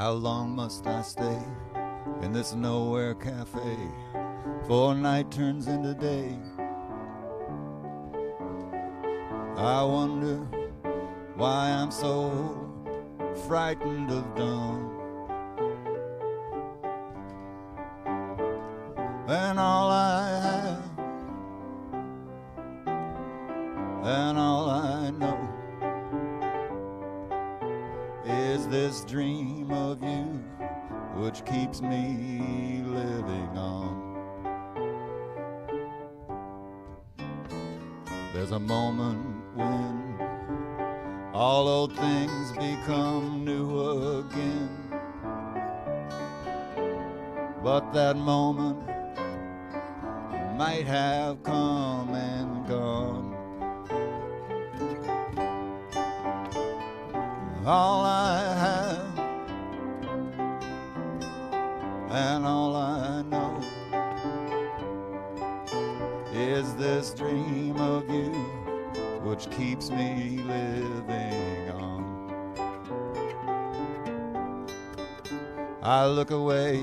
How long must I stay in this nowhere cafe before night turns into day? I wonder why I'm so frightened of dawn. And all I have, and all I know, is this dream of you which keeps me living on. There's a moment when all old things become new again, but that moment might have come and gone. All I have and all I know is this dream of you which keeps me living on. I look away,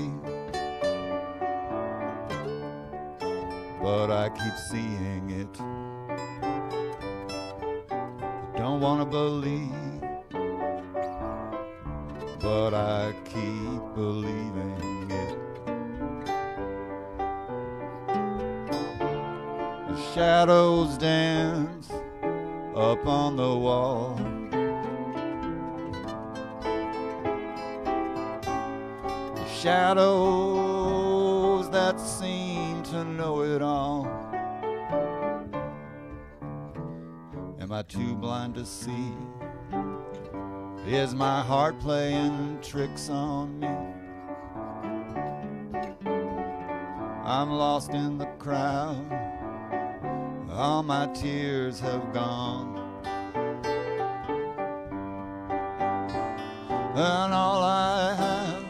but I keep seeing it. I don't want to believe, but I keep believing it. The shadows dance up on the wall. The shadows that seem to know it all. Am I too blind to see? Is my heart playing tricks on me? I'm lost in the crowd, all my tears have gone, and all I have,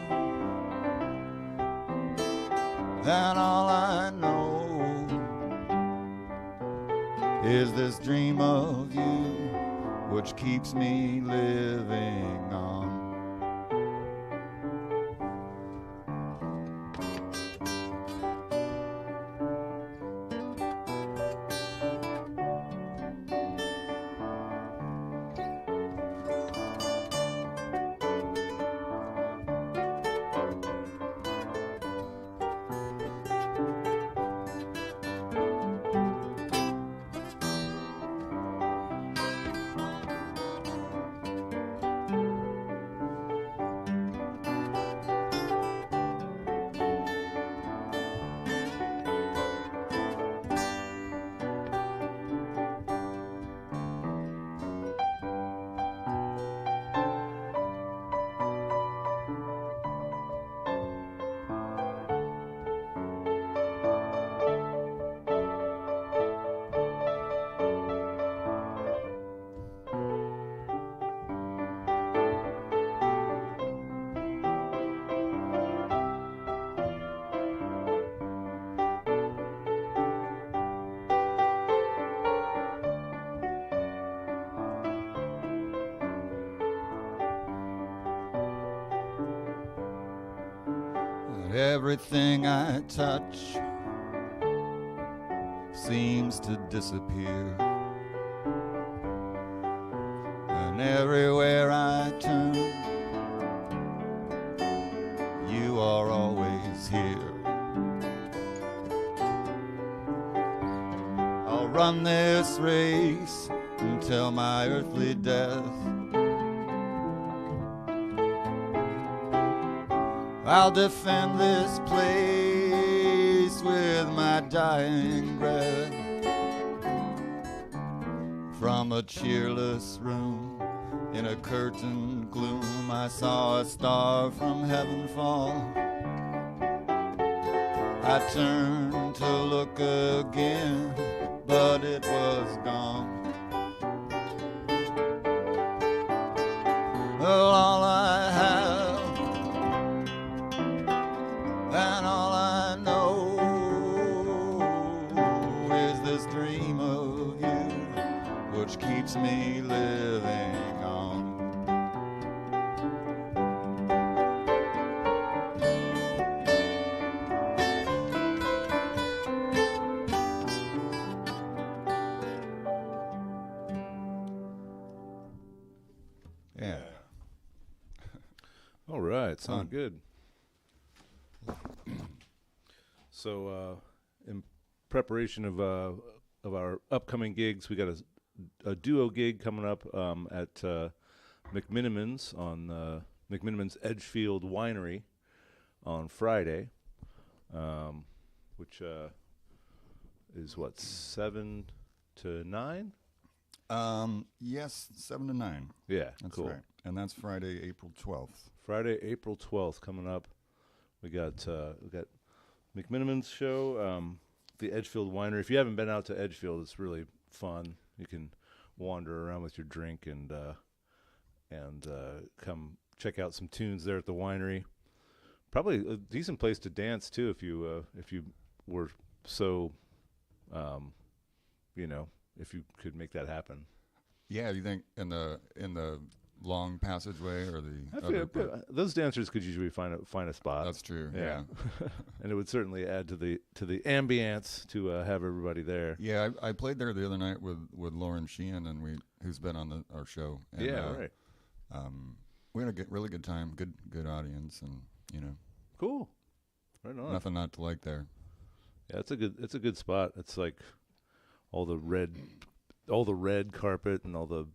and all I know is this dream of you which keeps me living on. Everything I touch seems to disappear, and everywhere I turn, you are always here. I'll run this race until my earthly death. I'll defend this place with my dying breath. From a cheerless room in a curtained gloom, I saw a star from heaven fall. I turned to look again, but it was gone. Well, all I have and all I know is this dream of you which keeps me living on. sounds good. So, in preparation of our upcoming gigs, we got a duo gig coming up at Mcmenamin's on Mcmenamin's Edgefield Winery on Friday, which is what, 7 to 9? Yes, 7 to 9. Yeah, That's cool. right. And that's Friday, April 12th. Friday, April 12th coming up. We got Mcmenamin's show, the Edgefield Winery. If you haven't been out to Edgefield, it's really fun. You can wander around with your drink and come check out some tunes there at the winery. Probably a decent place to dance too, if you were so, if you could make that happen. Yeah, you think in the long passageway or the I other feel, those dancers could usually find a spot. That's true. Yeah. And it would certainly add to the ambience to have everybody there. Yeah, I played there the other night with Linn Street Din, and who's been on our show. And, Right. We had a really good time, good audience, and Cool. Right on. nothing not to like there. Yeah, it's a good spot. It's like all the red carpet and all the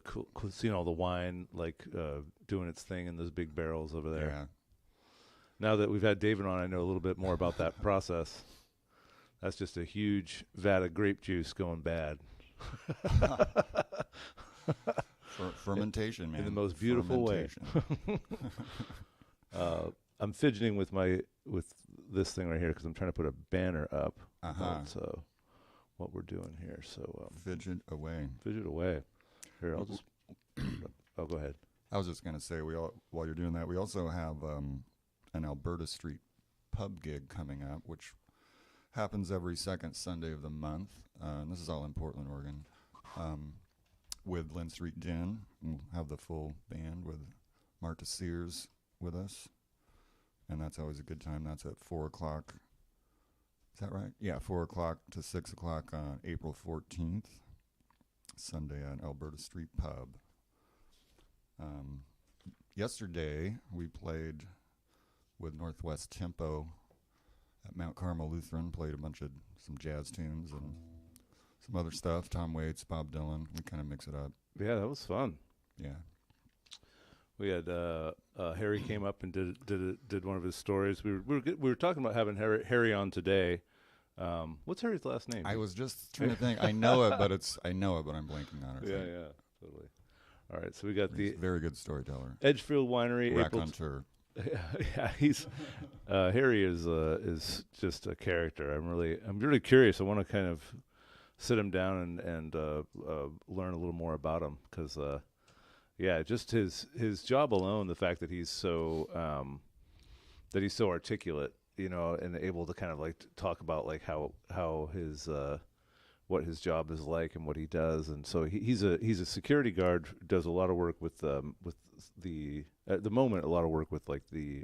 cool, seeing all the wine doing its thing in those big barrels over there. Yeah. Now that we've had David on, I know a little bit more about that process. That's just a huge vat of grape juice going bad. Fermentation, man. In the most beautiful way. I'm fidgeting with this thing right here because I'm trying to put a banner up about what we're doing here. So fidget away. Fidget away. Here, I'll just. Oh, go ahead. I was just going to say, while you're doing that, we also have an Alberta Street pub gig coming up, which happens every second Sunday of the month. And this is all in Portland, Oregon. With Linn Street Din. We'll have the full band with Marta Sears with us. And that's always a good time. That's at 4 o'clock. Is that right? Yeah, 4 o'clock to 6 o'clock on April 14th. Sunday at Alberta Street Pub. Yesterday, we played with Northwest Tempo at Mount Carmel Lutheran, played some jazz tunes and some other stuff. Tom Waits, Bob Dylan. We kind of mix it up. Yeah, that was fun. Yeah. We had Harry came up and did one of his stories. We were talking about having Harry on today. What's Harry's last name? I was just trying to think. I know it, but I'm blanking on it. Yeah, totally. All right, so we got He's a very good storyteller. Edgefield Winery. Raconteur. Yeah, he's Harry is just a character. I'm really curious. I want to kind of sit him down and learn a little more about him because just his job alone, the fact that he's so articulate, and able to kind of like talk about like how his what his job is like and what he does, and so he's a security guard. Does a lot of work with the at the moment a lot of work with like the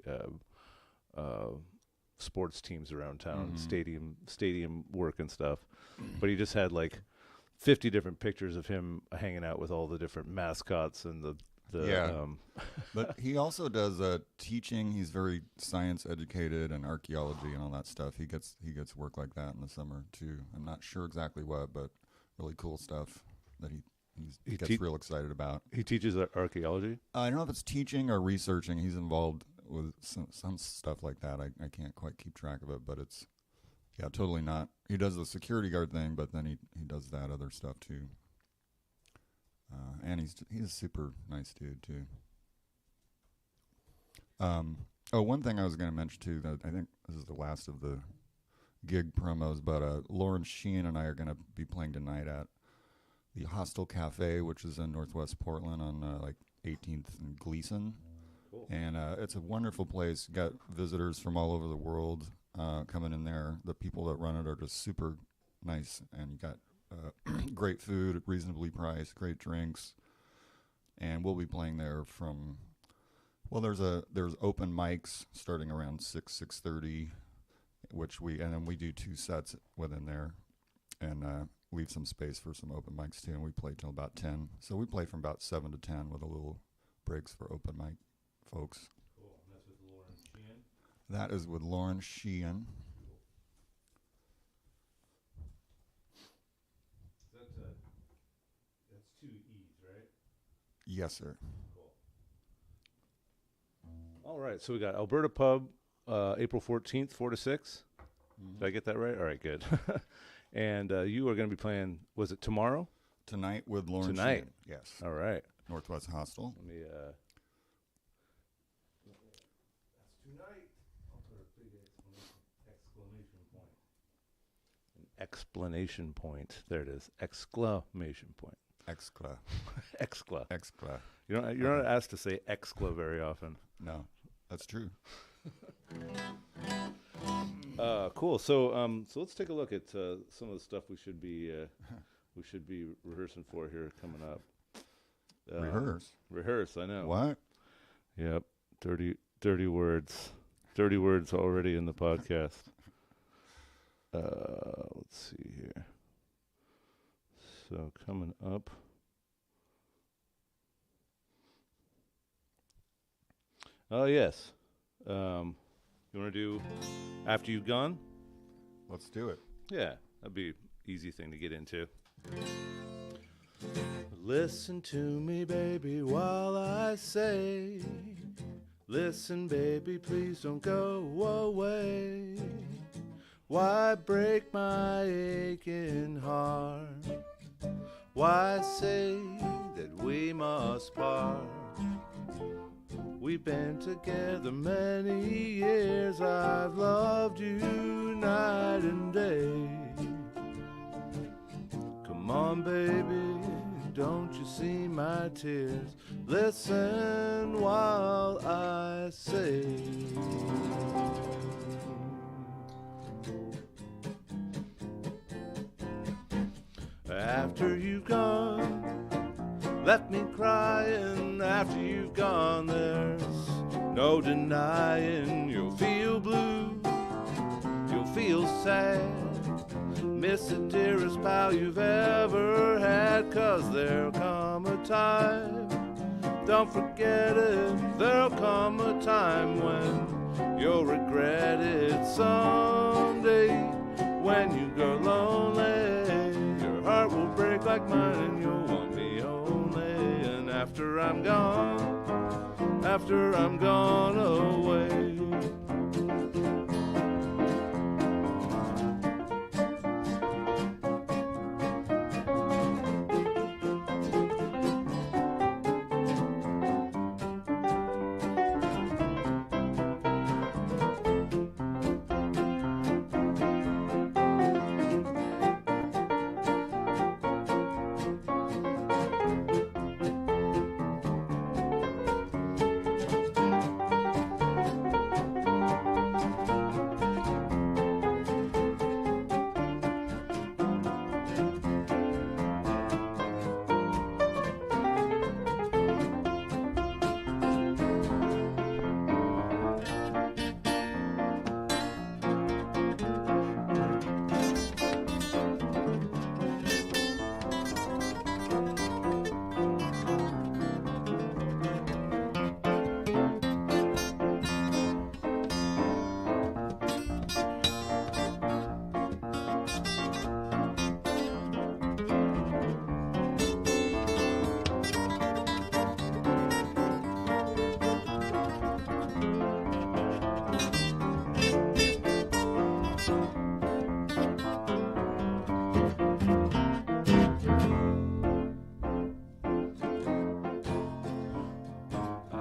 sports teams around town, stadium work and stuff. But he just had like 50 different pictures of him hanging out with all the different mascots and the But he also does teaching. He's very science educated and archaeology and all that stuff. He gets work like that in the summer too. I'm not sure exactly what, but really cool stuff that he gets real excited about. He teaches archaeology? I don't know if it's teaching or researching. He's involved with some stuff like that. I can't quite keep track of it, but it's totally not. He does the security guard thing, but then he does that other stuff too. And he's a super nice dude too. One thing I was going to mention too, that I think this is the last of the gig promos, but Linn Street Din and I are going to be playing tonight at the Hostel Cafe, which is in Northwest Portland on 18th and Gleason. Cool. And it's a wonderful place. Got visitors from all over the world coming in there. The people that run it are just super nice, and you got great food, reasonably priced, great drinks, and we'll be playing there from. Well, there's open mics starting around 6:30, and then we do 2 sets within there, and leave some space for some open mics too. And we play till about 10, so we play from about 7 to 10 with a little breaks for open mic folks. Cool. And that's with That is with Linn Street. That's 2 E's, right? Yes, sir. Cool. All right, so we got Alberta Pub, April 14th, 4 to 6. Did I get that right? All right, good. And you are going to be playing, was it tomorrow? Tonight with Linn Tonight? Street. Yes. All right. Northwest Hostel. Let me, that's tonight. I'll put a big exclamation point. An explanation point. There it is. Exclamation point. Excla. Excla. Excla. You're not asked to say excla very often. No, that's true. Cool. So let's take a look at some of the stuff we should be rehearsing for here coming up. Rehearse. I know. What? Yep. Dirty words. Dirty words already in the podcast. Let's see here. So coming up. Oh yes. You want to do After You've Gone? Let's do it. Yeah, that'd be an easy thing to get into. Listen to me, baby, while I say, listen, baby, please don't go away. Why break my aching heart? Why say that we must part? We've been together many years. I've loved you night and day. Come on, baby, don't you see my tears? Listen while I say. After you've gone, left me crying. After you've gone, there's no denying you'll feel blue, you'll feel sad, miss the dearest pal you've ever had. 'Cause there'll come a time, don't forget it, there'll come a time when you'll regret it someday. When you go lonely, your heart will break like mine and you'll want me only. And after I'm gone away.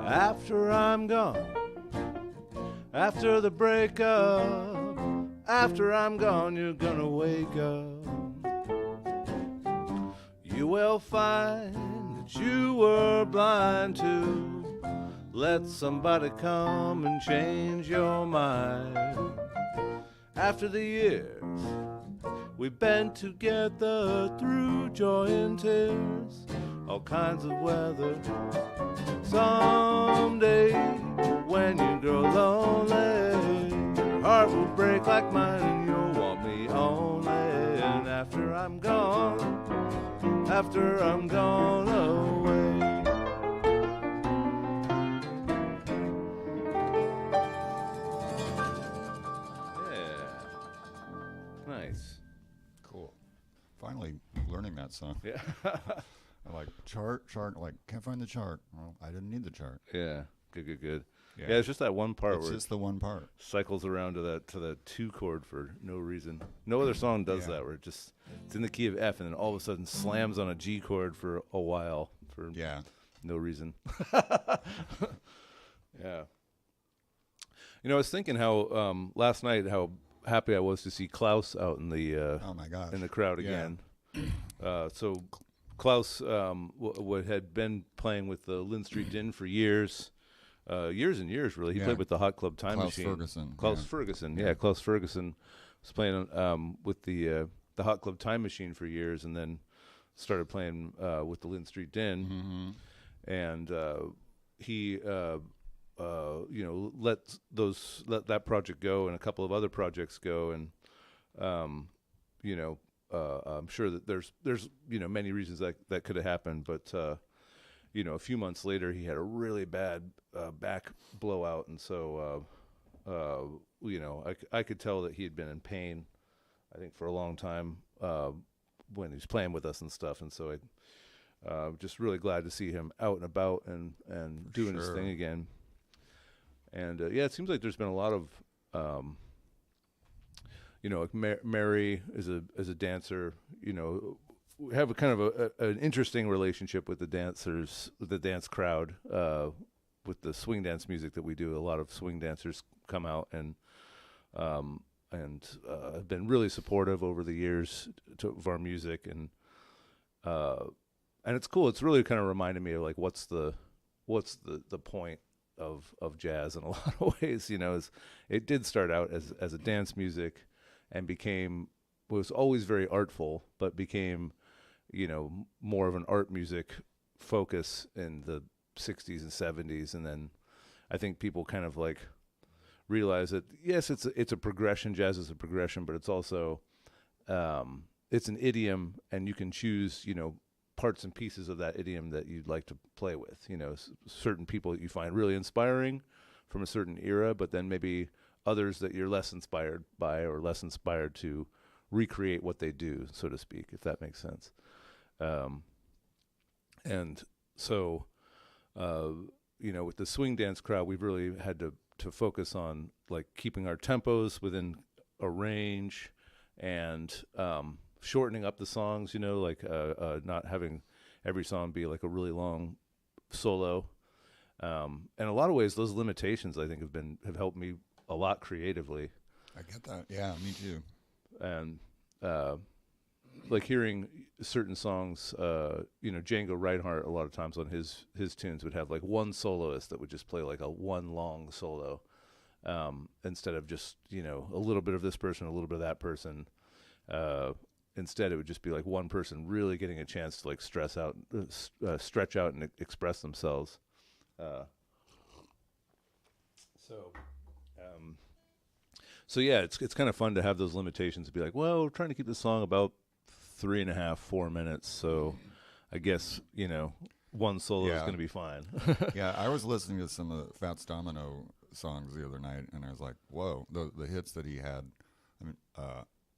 After I'm gone, after the breakup, after I'm gone, you're gonna wake up. You will find that you were blind to let somebody come and change your mind. After the years we've been together through joy and tears, all kinds of weather. Someday, when you grow lonely, your heart will break like mine and you'll want me only. And after I'm gone away. that song. Yeah. I'm like, chart, like, can't find the chart. Well, I didn't need the chart. Yeah. Good. Yeah, it's just that one part it's where just the one part. Cycles around to that 2 chord for no reason. No other song does that, where it's in the key of F and then all of a sudden slams on a G chord for a while for no reason. Yeah. You know, I was thinking how last night how happy I was to see Klaus out in the oh my gosh, in the crowd again. So Klaus had been playing with the Linn Street Din for years. Years and years, really. He played with the Hot Club Time Machine. Klaus Ferguson. Yeah, Klaus Ferguson was playing with the Hot Club Time Machine for years, and then started playing with the Linn Street Din. And he, let that project go, and a couple of other projects go, and I'm sure that there's many reasons that could have happened, but. A few months later, he had a really bad back blowout, and so, I could tell that he had been in pain, I think, for a long time when he was playing with us and stuff, and so I'm just really glad to see him out and about and doing his thing again. And, it seems like there's been a lot of, Mary is a dancer, we have a kind of an interesting relationship with the dancers, with the dance crowd, with the swing dance music that we do. A lot of swing dancers come out and have been really supportive over the years of our music, and it's cool. It's really kind of reminded me of like what's the point of jazz in a lot of ways. It did start out as a dance music, and was always very artful, but became more of an art music focus in the 60s and 70s. And then I think people kind of like realize that, yes, it's a progression. Jazz is a progression, but it's also, it's an idiom, and you can choose, parts and pieces of that idiom that you'd like to play with. Certain people that you find really inspiring from a certain era, but then maybe others that you're less inspired by or less inspired to recreate what they do, so to speak, if that makes sense. And so, with the swing dance crowd, we've really had to focus on like keeping our tempos within a range, and shortening up the songs, not having every song be like a really long solo. And in a lot of ways, those limitations, I think, have helped me a lot creatively. I get that. Yeah, me too. And like hearing certain songs, Django Reinhardt, a lot of times on his tunes would have like one soloist that would just play like one long solo, instead of just a little bit of this person, a little bit of that person. Instead, it would just be like one person really getting a chance to like stretch out and express themselves. So yeah, it's kind of fun to have those limitations to be like, well, we're trying to keep the song about 3.5, 4 minutes. So I guess, one solo is going to be fine. Yeah, I was listening to some of the Fats Domino songs the other night, and I was like, whoa, the hits that he had,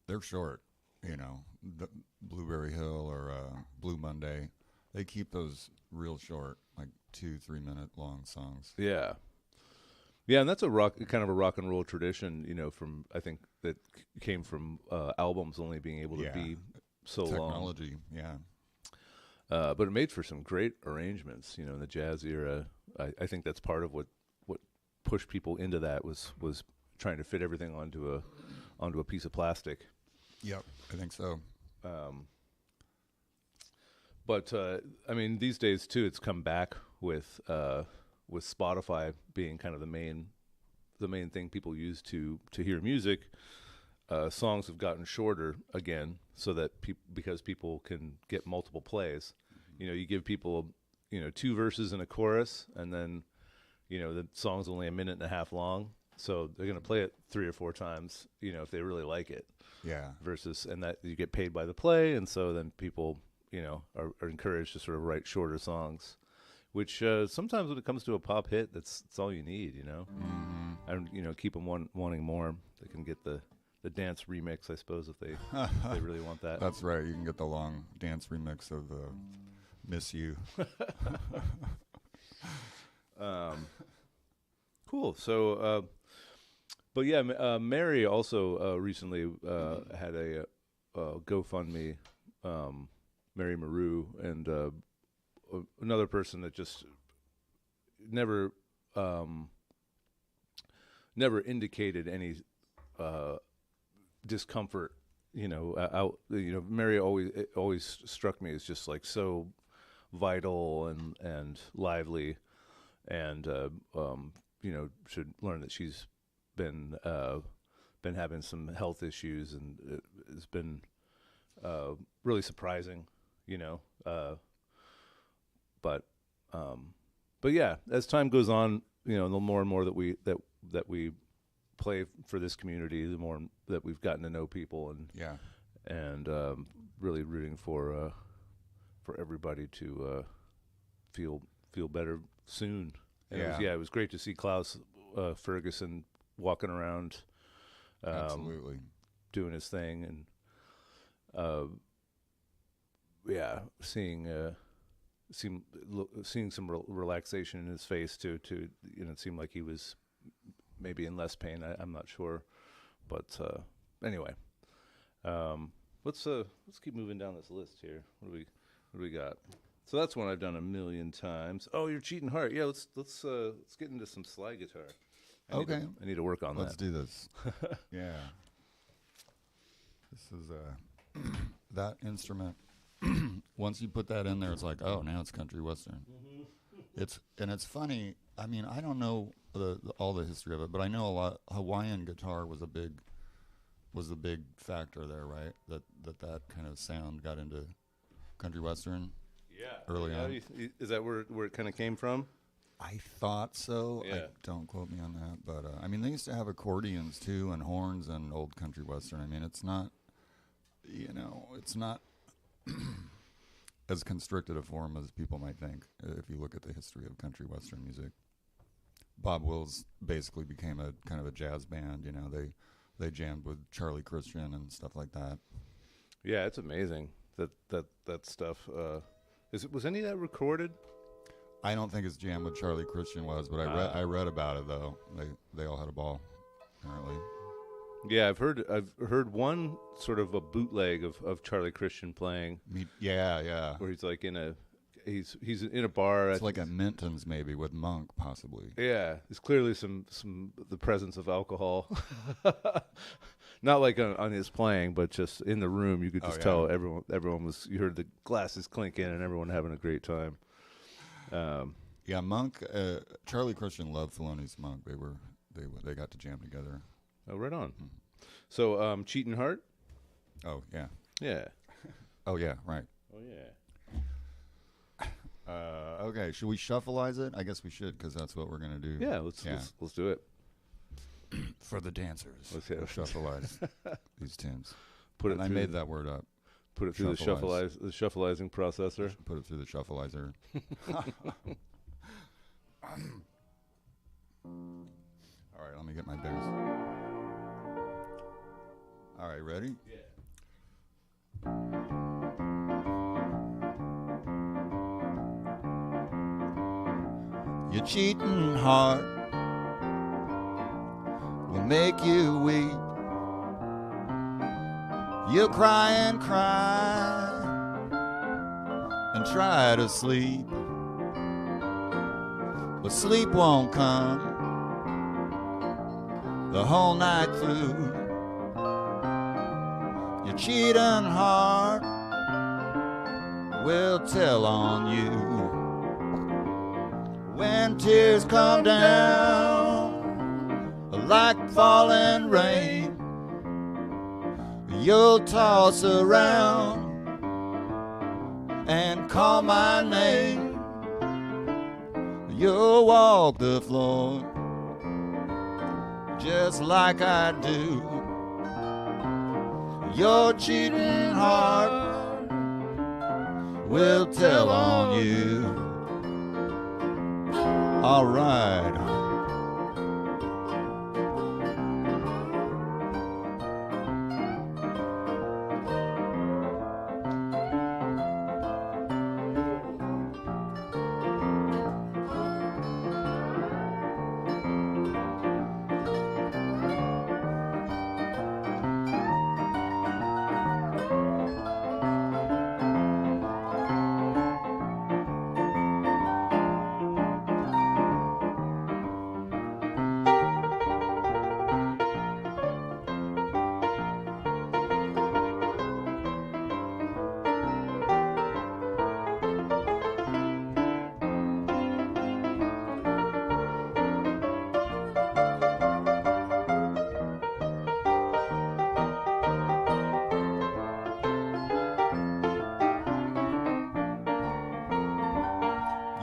they're short. The Blueberry Hill or Blue Monday, they keep those real short, like 2-3 minute long songs. Yeah, and that's kind of a rock and roll tradition, from I think that came from albums only being able to be so technology, long. Yeah. But it made for some great arrangements, in the jazz era. I think that's part of what pushed people into that was trying to fit everything onto a piece of plastic. Yep, I think so. But these days too, it's come back with Spotify being kind of the main thing people use to hear music. Songs have gotten shorter again, so that because people can get multiple plays. You give people 2 verses and a chorus, and then the song's only 1.5 minutes long, so they're going to play it 3 or 4 times, if they really like it. Yeah. And that you get paid by the play, and so then people are encouraged to sort of write shorter songs, which sometimes when it comes to a pop hit, that's all you need, Mm-hmm. and keep them wanting more. They can get the a dance remix, I suppose, if they really want that. That's right. You can get the long dance remix of "Miss You." Cool. So, but yeah, Mary also recently had a GoFundMe, Mary Maru, and another person that just never indicated any discomfort. Mary always struck me as just like so vital and lively, and should learn that she's been having some health issues, and it's been really surprising, but yeah, as time goes on, the more and more that we play for this community, the more that we've gotten to know people, and really rooting for everybody to feel better soon. And it was great to see Klaus Ferguson walking around, absolutely doing his thing, and seeing some relaxation in his face too. It seemed like he was maybe in less pain. I'm not sure, but anyway, let's keep moving down this list here. What do we got? So that's one I've done a million times. Oh, You're Cheating Heart. Yeah, let's get into some slide guitar. I need to work on that. Let's do this. Yeah. This is that instrument. Once you put that in there, it's like, oh, now it's country western. Mm-hmm. It's funny. I mean, I don't know all the history of it, but I know a lot. Hawaiian guitar was a big factor there, right? That kind of sound got into country western. Yeah. Early on. Is that where it kind of came from? I thought so. Yeah. Don't quote me on that, but I mean, they used to have accordions too, and horns, and old country western. I mean, it's not, it's not as constricted a form as people might think. If you look at the history of country western music, Bob Wills basically became a kind of a jazz band. They jammed with Charlie Christian and stuff like that. Yeah, it's amazing that stuff. Was any of that recorded? I don't think his jam with Charlie Christian was, but I read about it though. They all had a ball, apparently. Yeah, I've heard one sort of a bootleg of Charlie Christian playing. Yeah. Where he's like he's in a bar. It's like at Minton's maybe with Monk possibly. Yeah, there's clearly the presence of alcohol. Not like on his playing, but just in the room, you could just tell everyone was. You heard the glasses clink in, and everyone having a great time. Yeah, Monk. Charlie Christian loved Thelonious Monk. They got to jam together. Oh, right on. Mm-hmm. So, Cheating Heart. Oh yeah. Yeah. Oh yeah. Right. Oh yeah. Okay. Should we shuffleize it? I guess we should, because that's what we're gonna do. Yeah. Let's do it. For the dancers. Let's shuffleize these tunes. I made that word up. Put it through the shuffleizing processor. Put it through the shuffleizer. All right, let me get my bears. All right, ready? Yeah. Your cheating heart will make you weep. You'll cry and try to sleep, but sleep won't come the whole night through. Your cheating heart will tell on you when tears come down like falling rain. You'll toss around and call my name. You'll walk the floor just like I do. Your cheating heart will tell on you. All right.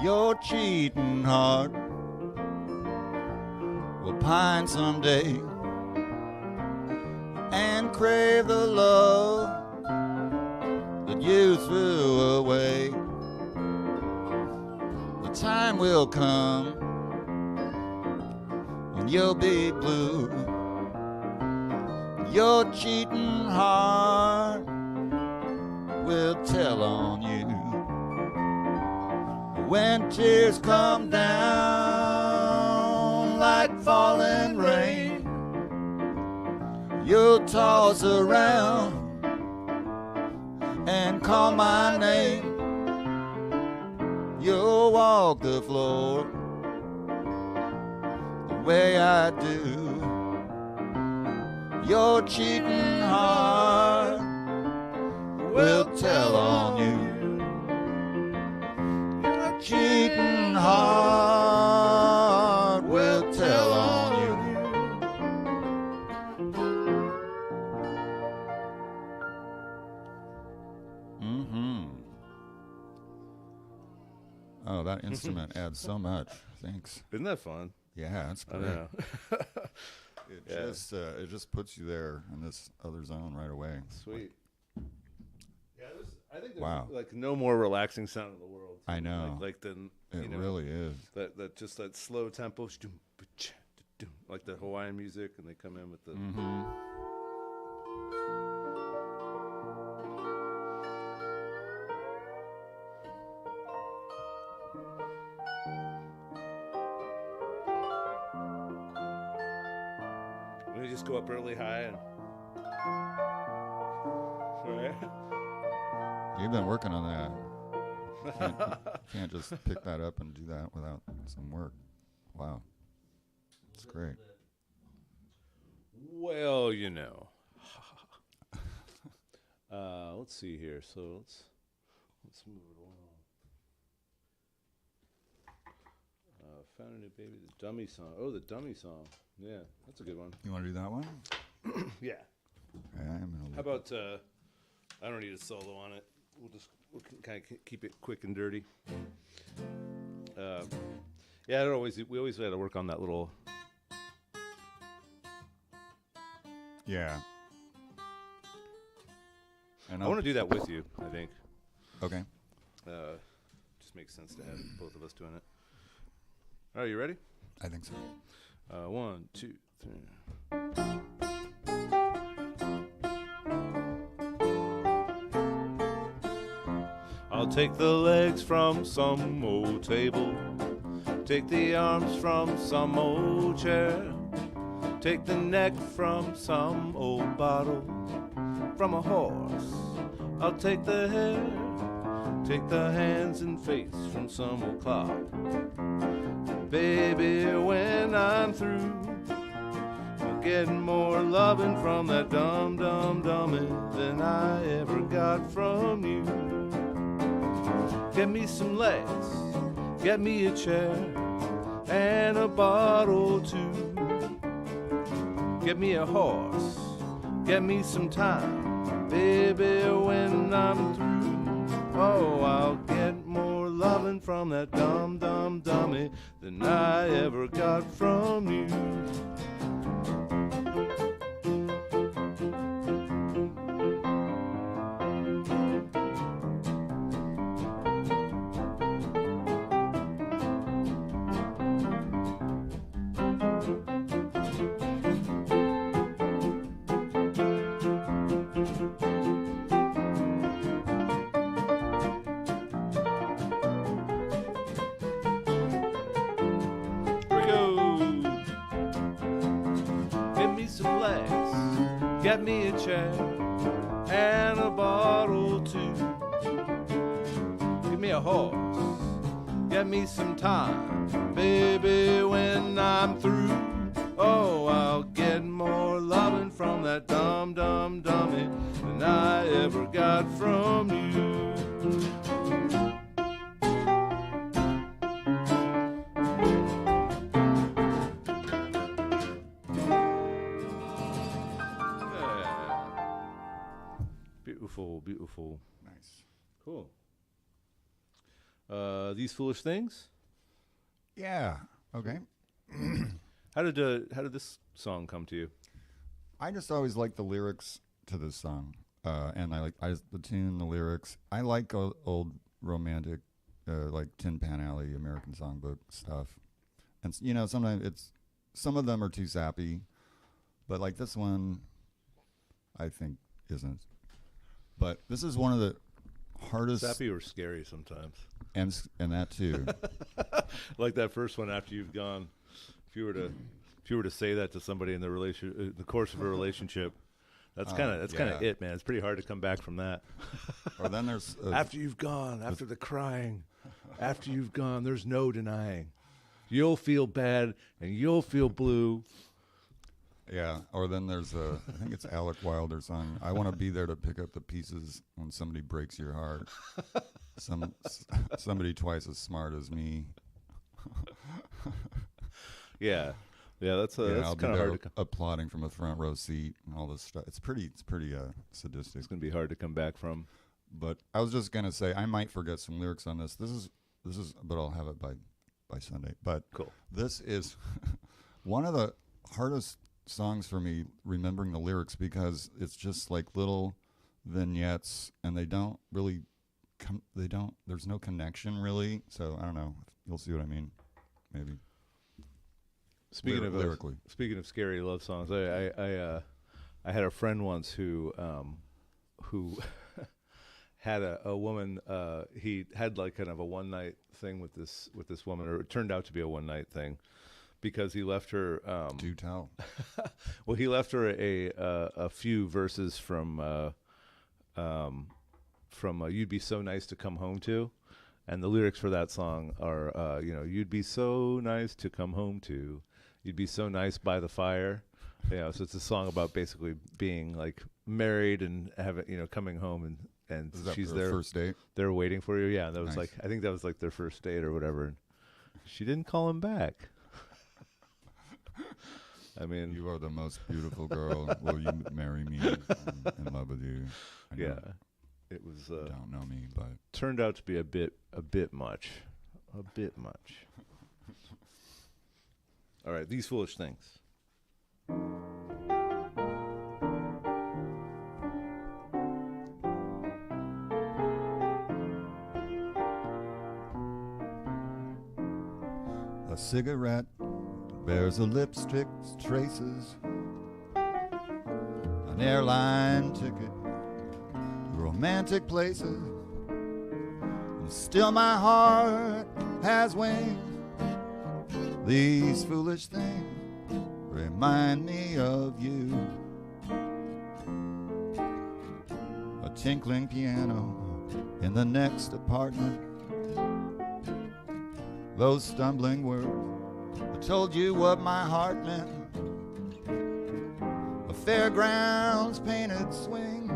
Your cheating heart will pine someday and crave the love that you threw away. The time will come when you'll be blue. Your cheating heart will tell on you. When tears come down like falling rain, you'll toss around and call my name. You'll walk the floor the way I do. Your cheating heart will tell on you. Your cheating heart will tell on you. Oh, that instrument adds so much. Thanks. Isn't that fun? Yeah, that's I great. know. It just puts you there in this other zone right away. Sweet. Yeah, I think there's Wow. like no more relaxing sound in the world. I know. Like than It really is. that just that slow tempo, like the Hawaiian music, and they come in with the. They just go up really high and. Right. You've been working on that. Can't just pick that up and do that without some work. Wow. It's great. Well, you know. Let's see here. So let's move it along. Found a new baby, the dummy song. Oh, the dummy song. Yeah, that's a good one. You want to do that one? Yeah. How about I don't need a solo on it. We'll kind of keep it quick and dirty. Yeah, we always had to work on that little. Yeah. And I want to do that with you, I think. Okay. Just makes sense to have both of us doing it. All right, you ready? I think so. 1, 2, 3. I'll take the legs from some old table, take the arms from some old chair, take the neck from some old bottle, from a horse. I'll take the hair, take the hands and face from some old clock. Baby, when I'm through, I'll get more loving from that dumb dummy than I ever got from you. Get me some legs, get me a chair, and a bottle too. Get me a horse, get me some time, baby, when I'm through. Oh, I'll get more loving from that dumb dummy than I ever got from you. Get me a chair and a bottle too. Give me a horse, get me some time, baby, when I'm through. Oh, I'll get more loving from that dumb dummy than I ever got from you. Beautiful. Nice. Cool. These Foolish Things. Yeah. Okay. How did this song come to you? I just always like the lyrics to this song, and the tune, the lyrics. I like old romantic, like Tin Pan Alley, American Songbook stuff, and sometimes some of them are too sappy, but like this one, I think isn't. But this is one of the hardest. Sappy or scary sometimes, and that too. Like that first one, After You've Gone. If you were to say that to somebody in the course of a relationship, that's kind of it, man. It's pretty hard to come back from that. Or then there's after you've gone, after the crying, after you've gone, there's no denying. You'll feel bad and you'll feel blue. Yeah. Or then there's I think it's Alec Wilder's song. I want to be there to pick up the pieces when somebody breaks your heart. Somebody twice as smart as me. Yeah, that's I'll kind of hard to applauding from a front row seat and all this stuff. It's pretty sadistic. It's gonna be hard to come back from. But I was just gonna say I might forget some lyrics on this. This is, but I'll have it by Sunday. But cool. This is one of the hardest songs for me, remembering the lyrics, because it's just like little vignettes, and they don't really there's no connection really. So I don't know. You'll see what I mean. Maybe. Speaking lyrically. Speaking of scary love songs, I had a friend once who had a woman. He had like kind of a one night thing with this woman, or it turned out to be a one night thing, because he left her. Do tell. Well, he left her a few verses from "You'd Be So Nice to Come Home To." And the lyrics for that song are, you'd be so nice to come home to. You'd be so nice by the fire. So it's a song about basically being like married and having, coming home and she's there. First date? They're waiting for you. Yeah. And that was Nice. I think that was like their first date or whatever. And she didn't call him back. I mean, you are the most beautiful girl. Will you marry me? I'm in love with you. I know. Yeah. It was You don't know me, but turned out to be a bit much. All right, These Foolish Things. a cigarette bears a lipstick's traces, an airline ticket to romantic places, and still my heart has wings. These foolish things remind me of you. A tinkling piano in the next apartment, those stumbling words that told you what my heart meant, a fairgrounds painted swing.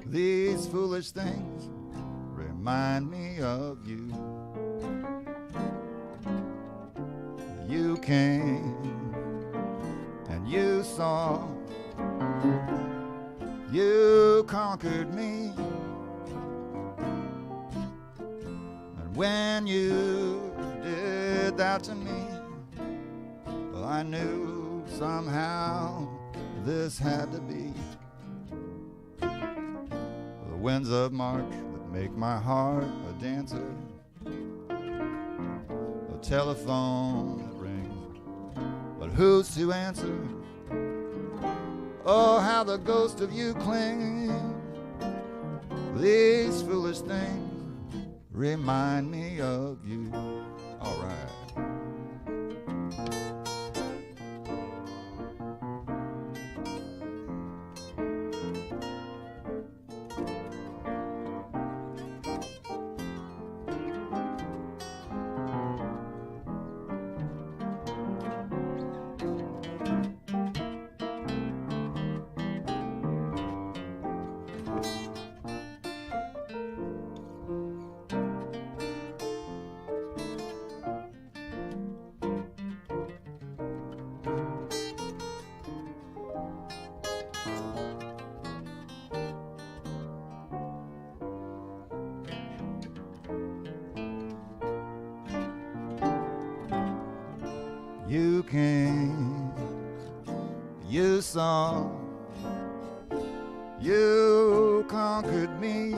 These foolish things remind me of you. You came and you saw, you conquered me, and when you did that to me, well, I knew somehow this had to be. The winds of March that make my heart a dancer, a telephone that rings, but who's to answer? Oh, how the ghost of you clings. These foolish things remind me of you. All right. You saw, you conquered me.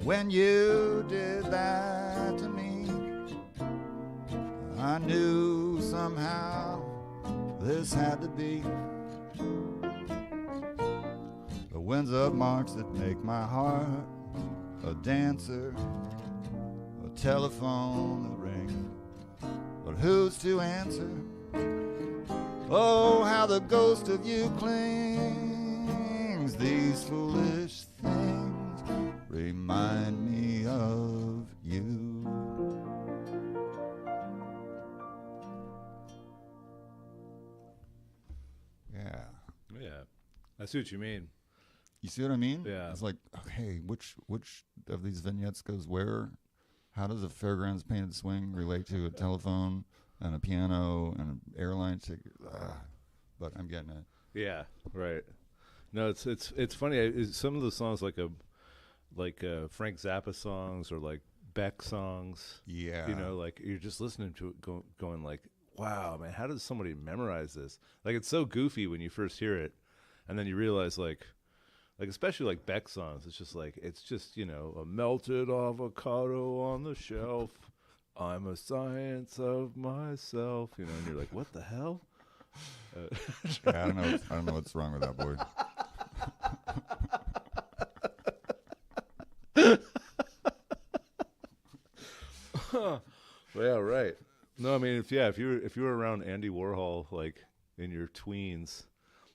When you did that to me, I knew somehow this had to be. The winds of March that make my heart a dancer, a telephone that rings, but who's to answer? Oh, how the ghost of you clings. These foolish things remind me of you. Yeah. Yeah, I see what you mean. You see what I mean? Yeah. It's like, okay, which of these vignettes goes where? How does a fairgrounds painted swing relate to a telephone and a piano and an airline ticket? But I'm getting it. Yeah, right. No, it's funny. Some of the songs like Frank Zappa songs or like Beck songs. Yeah. You know, like you're just listening to it going like, wow, man, how does somebody memorize this? Like it's so goofy when you first hear it, and then you realize like especially like Beck songs, it's just, you know, a melted avocado on the shelf. I'm a science of myself, you know, and you're like, what the hell? Yeah, I don't know what's wrong with that boy. Well, right. No, I mean, if you were around Andy Warhol like in your tweens,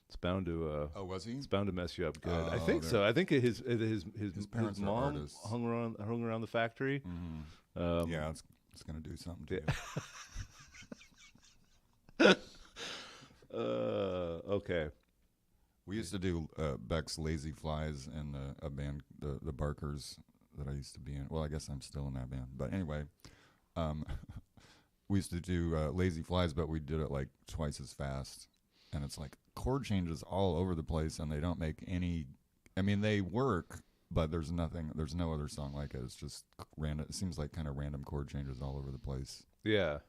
it's bound to Was he? It's bound to mess you up good. I Oh, think so. I think his parents are mom artists. hung around the factory. Mm-hmm. Yeah, it's gonna do something to you. Okay. We used to do Beck's Lazy Flies in a band, the Barkers, that I used to be in. Well, I guess I'm still in that band. But anyway, we used to do Lazy Flies, but we did it like twice as fast. And it's like chord changes all over the place, and they don't make any. I mean, they work, but there's no other song like it. It's just random. It seems like kind of random chord changes all over the place. Yeah.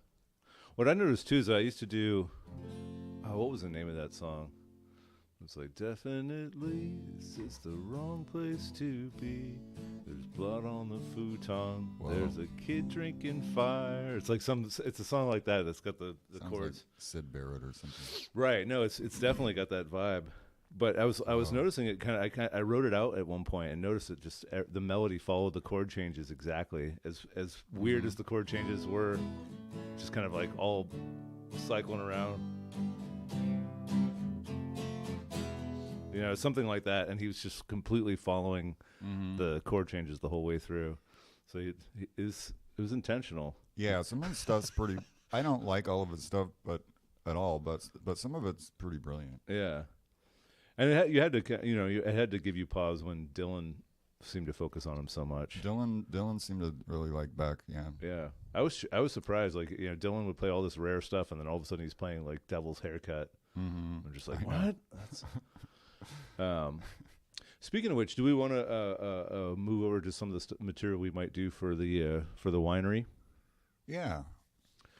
What I noticed too is I used to do. What was the name of that song? It's like, definitely this is the wrong place to be. There's blood on the futon. Whoa. There's a kid drinking fire. It's like it's a song like that that's got the chords. Like Sid Barrett or something. Right. No, it's definitely got that vibe. But I was noticing it I wrote it out at one point and noticed it just the melody followed the chord changes exactly. As weird as the chord changes were, just kind of like all cycling around. You know, something like that, and he was just completely following the chord changes the whole way through. So it was intentional. Yeah, some of his stuff's pretty. I don't like all of his stuff, but some of it's pretty brilliant. Yeah, and it had to give you pause when Dylan seemed to focus on him so much. Dylan seemed to really like Beck. Yeah. Yeah, I was surprised. Like, you know, Dylan would play all this rare stuff, and then all of a sudden he's playing like Devil's Haircut. I'm just like, what? That's. Speaking of which, do we want to move over to some of the material we might do for the winery? Yeah.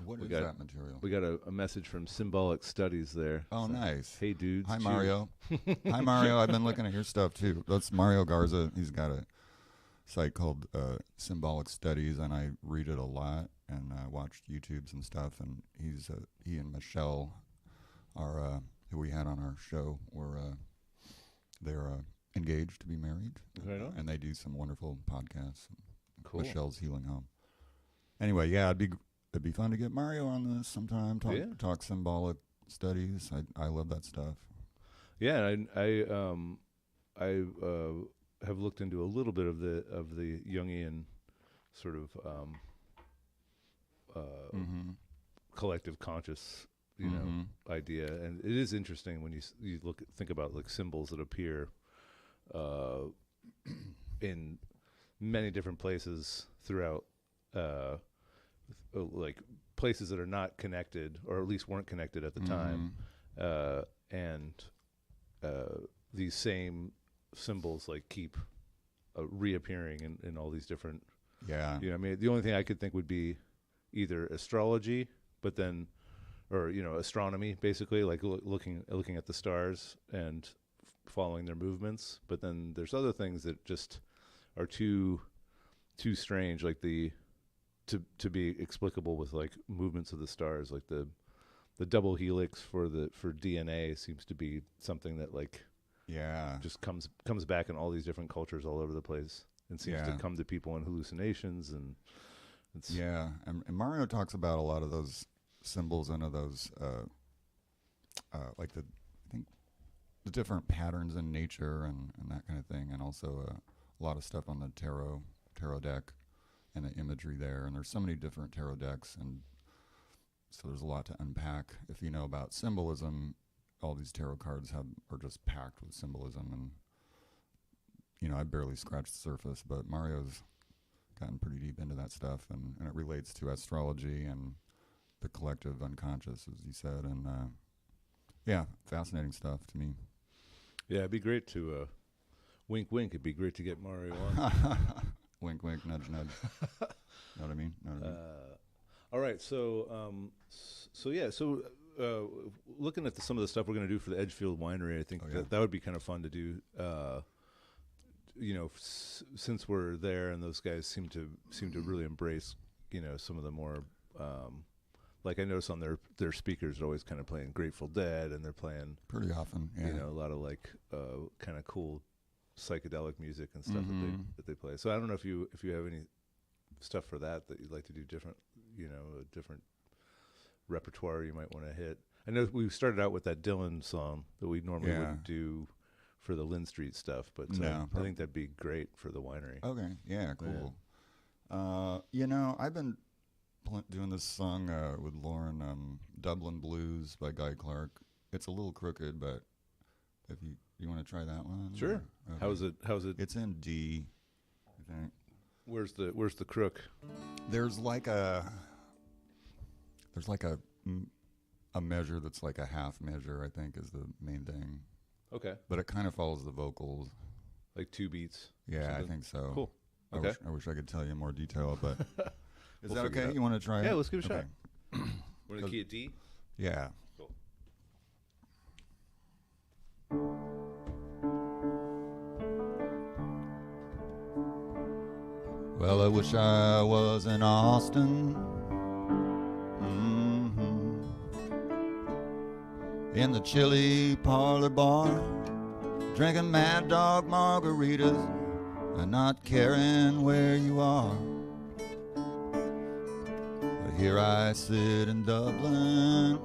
What is that material? We got a message from Symbolic Studies there. Oh, so, nice. Hey, dudes. Hi, Mario. Hi, Mario. I've been looking at your stuff, too. That's Mario Garza. He's got a site called Symbolic Studies, and I read it a lot and watched YouTubes and stuff. And he and Michelle are who we had on our show were they're engaged to be married, and they do some wonderful podcasts. Cool. Michelle's Healing Home. Anyway, yeah, it'd be fun to get Mario on this sometime. Talk symbolic studies. I love that stuff. Yeah, I have looked into a little bit of the Jungian sort of collective conscious idea, and it is interesting when you think about like symbols that appear in many different places throughout, like places that are not connected, or at least weren't connected at the time, and these same symbols like keep reappearing in all these different. Yeah. You know, I mean, the only thing I could think would be either astrology, but then or astronomy, basically, like looking at the stars and following their movements. But then there's other things that just are too strange, like to be explicable with like movements of the stars, like the double helix for DNA seems to be something that like just comes back in all these different cultures all over the place and seems to come to people in hallucinations, and it's and Mario talks about a lot of those symbols and of those like I think the different patterns in nature and that kind of thing, and also a lot of stuff on the tarot deck and the imagery there, and there's so many different tarot decks, and so there's a lot to unpack. If you know about symbolism, all these tarot cards are just packed with symbolism, and I barely scratched the surface, but Mario's gotten pretty deep into that stuff, and it relates to astrology and the collective unconscious, as you said, and fascinating stuff to me. Yeah, it'd be great to wink wink, it'd be great to get Mario on. Wink wink, nudge nudge. Know what I mean? All right, so looking at some of the stuff we're going to do for the Edgefield Winery, I think that would be kind of fun to do. Since we're there, and those guys seem to really embrace, some of the more, like I notice on their speakers are always kind of playing Grateful Dead, and they're playing pretty often, a lot of like kind of cool psychedelic music and stuff that they play. So I don't know if you have any stuff for that you'd like to do different, a different repertoire you might want to hit. I know we started out with that Dylan song that we normally wouldn't do for the Linn Street stuff, but I think that'd be great for the winery. Okay, yeah, cool. I've been doing this song with Lauren, Dublin Blues by Guy Clark. It's a little crooked, but if you want to try that one? Sure. Okay. How's it? It's in D, I think. Where's the crook? There's like a measure that's like a half measure, I think, is the main thing. Okay. But it kind of follows the vocals. Like 2 beats? Yeah, I think so. Cool. Okay. I wish I could tell you more detail, but is that okay? You want to try it? Yeah, let's give it a shot. We're going to key at D? Yeah. Cool. Well, I wish I was in Austin, in the chilly parlor bar, drinking Mad Dog margaritas and not caring where you are. But here I sit in Dublin,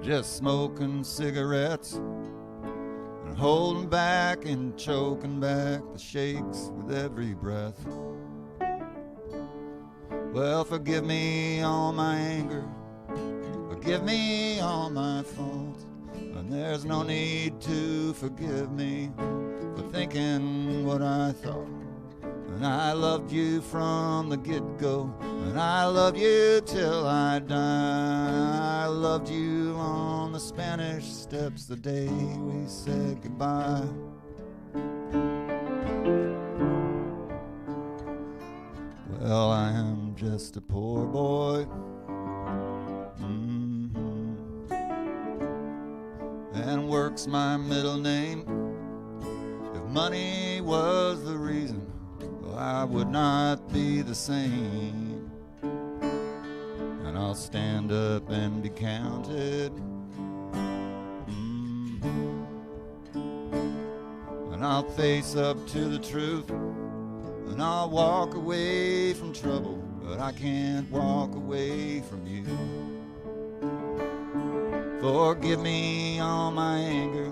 just smoking cigarettes and holding back and choking back the shakes with every breath. Well, forgive me all my anger, forgive me all my faults, and there's no need to forgive me for thinking what I thought. And I loved you from the get-go, and I love you till I die. I loved you on the Spanish Steps the day we said goodbye. Well, I am just a poor boy, and work's my middle name. If money was the reason, well, I would not be the same. And I'll stand up and be counted, and I'll face up to the truth, and I'll walk away from trouble, but I can't walk away from you. Forgive me all my anger,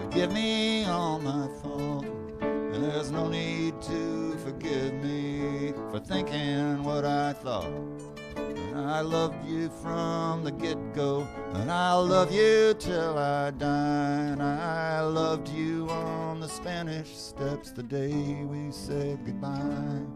forgive me all my fault, and there's no need to forgive me for thinking what I thought. And I loved you from the get-go, and I'll love you till I die. And I loved you on the Spanish Steps the day we said goodbye.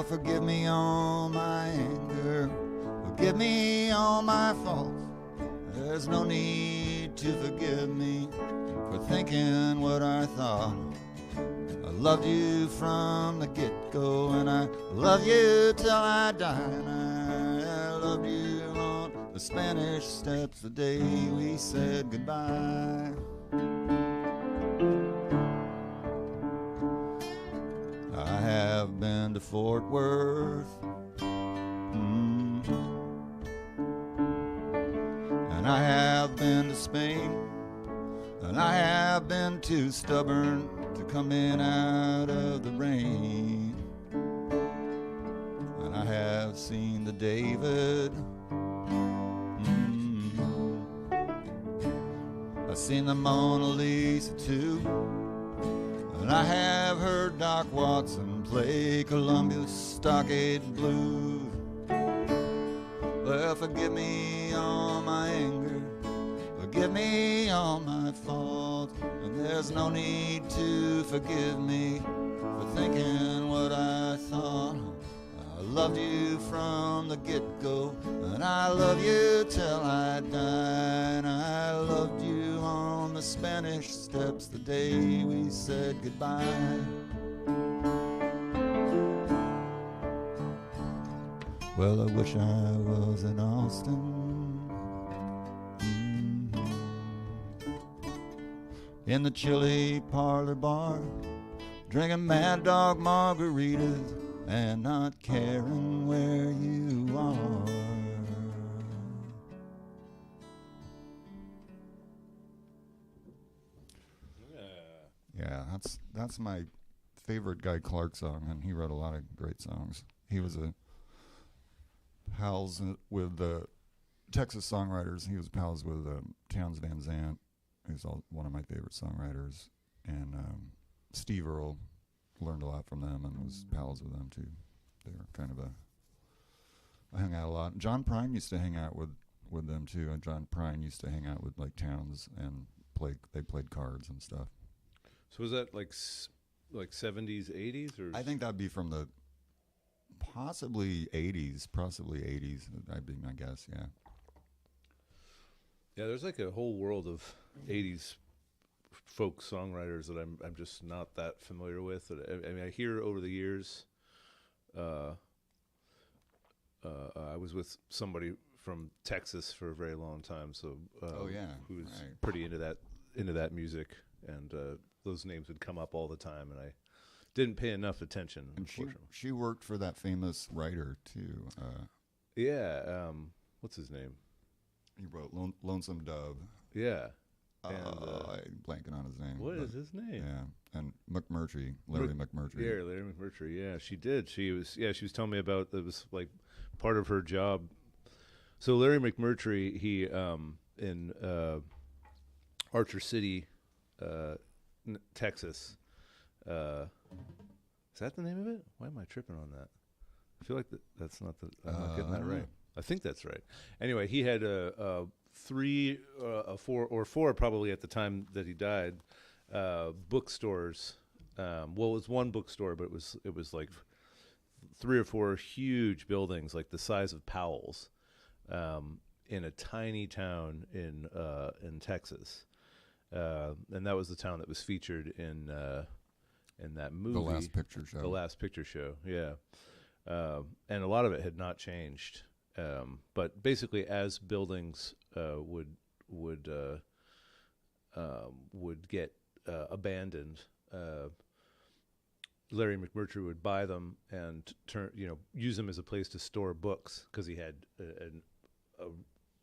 forgive me all my anger, forgive me all my faults. There's no need to forgive me for thinking what I thought. I loved you from the get-go, and I love you till I die. And I loved you on the Spanish Steps the day we said goodbye. I have been to Fort Worth, and I have been to Spain, and I have been too stubborn to come in out of the rain. And I have seen the David, I've seen the Mona Lisa too, and I have heard Doc Watson play Columbia Stockade Blues. Well, forgive me all my anger, forgive me all my faults, and there's no need to forgive me for thinking what I thought. I loved you from the get-go, and I love you till I die. And I loved you on the Spanish Steps the day we said goodbye. Well, I wish I was in Austin, in the chilly parlor bar, drinking Mad Dog margaritas and not caring where you are. Yeah, that's my favorite Guy Clark song, and he wrote a lot of great songs. He was a pals with the Texas songwriters. He was pals with Townes Van Zandt, who's one of my favorite songwriters, and Steve Earle. Learned a lot from them and was pals with them too. They were kind of I hung out a lot. John Prine used to hang out with them too, and John Prine used to hang out with like Townes and they played cards and stuff. So was that like 70s, 80s, or? I think that'd be from the possibly 80s. That'd be my guess. Yeah. Yeah, there's like a whole world of 80s folk songwriters that I'm just not that familiar with. I mean, I hear over the years. I was with somebody from Texas for a very long time, so who was pretty into that music, and those names would come up all the time, and I didn't pay enough attention. And she worked for that famous writer too. What's his name? He wrote Lonesome Dove. Yeah. I'm blanking on his name. What is his name? Yeah, and McMurtry, Larry McMurtry. Yeah, Larry McMurtry. Yeah, she did. She was telling me about it was like part of her job. So Larry McMurtry, he in Archer City, Texas. Is that the name of it? Why am I tripping on that? I feel like that's not the. I'm not getting that right. I think that's right. Anyway, he had four probably at the time that he died, bookstores. Well, it was one bookstore, but it was like 3 or 4 huge buildings, like the size of Powell's, in a tiny town in Texas, and that was the town that was featured in that movie, The Last Picture Show. The Last Picture Show, yeah, and a lot of it had not changed. But basically, as buildings would get abandoned, Larry McMurtry would buy them and use them as a place to store books, because he had a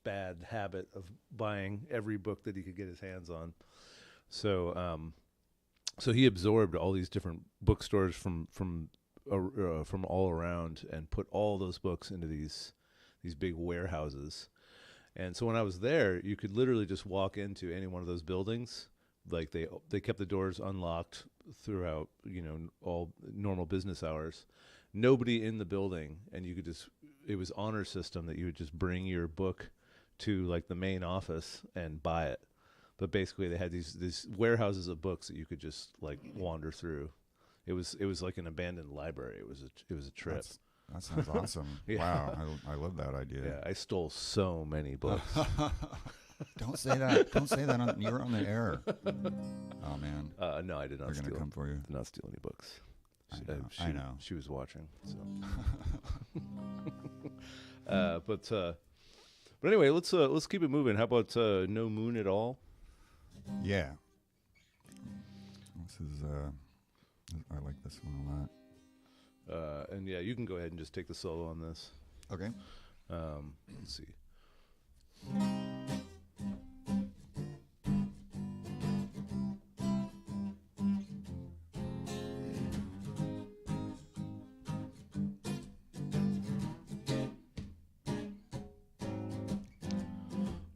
bad habit of buying every book that he could get his hands on. So he absorbed all these different bookstores from all around and put all those books into these big warehouses. And so when I was there, you could literally just walk into any one of those buildings. Like they kept the doors unlocked throughout, all normal business hours. Nobody in the building, and you could it was honor system that you would just bring your book to like the main office and buy it. But basically they had these warehouses of books that you could just like wander through. It was like an abandoned library. It was a trip. That sounds awesome. Yeah. Wow, I love that idea. Yeah, I stole so many books. Don't say that. Don't say that. You're on the air. Oh man. No, I did not. They're steal. gonna come for you. Did not steal any books. I know. She was watching. So. But anyway, let's keep it moving. How about No Moon at All? Yeah. This is I like this one a lot. And yeah, you can go ahead and just take the solo on this. Okay. Let's see.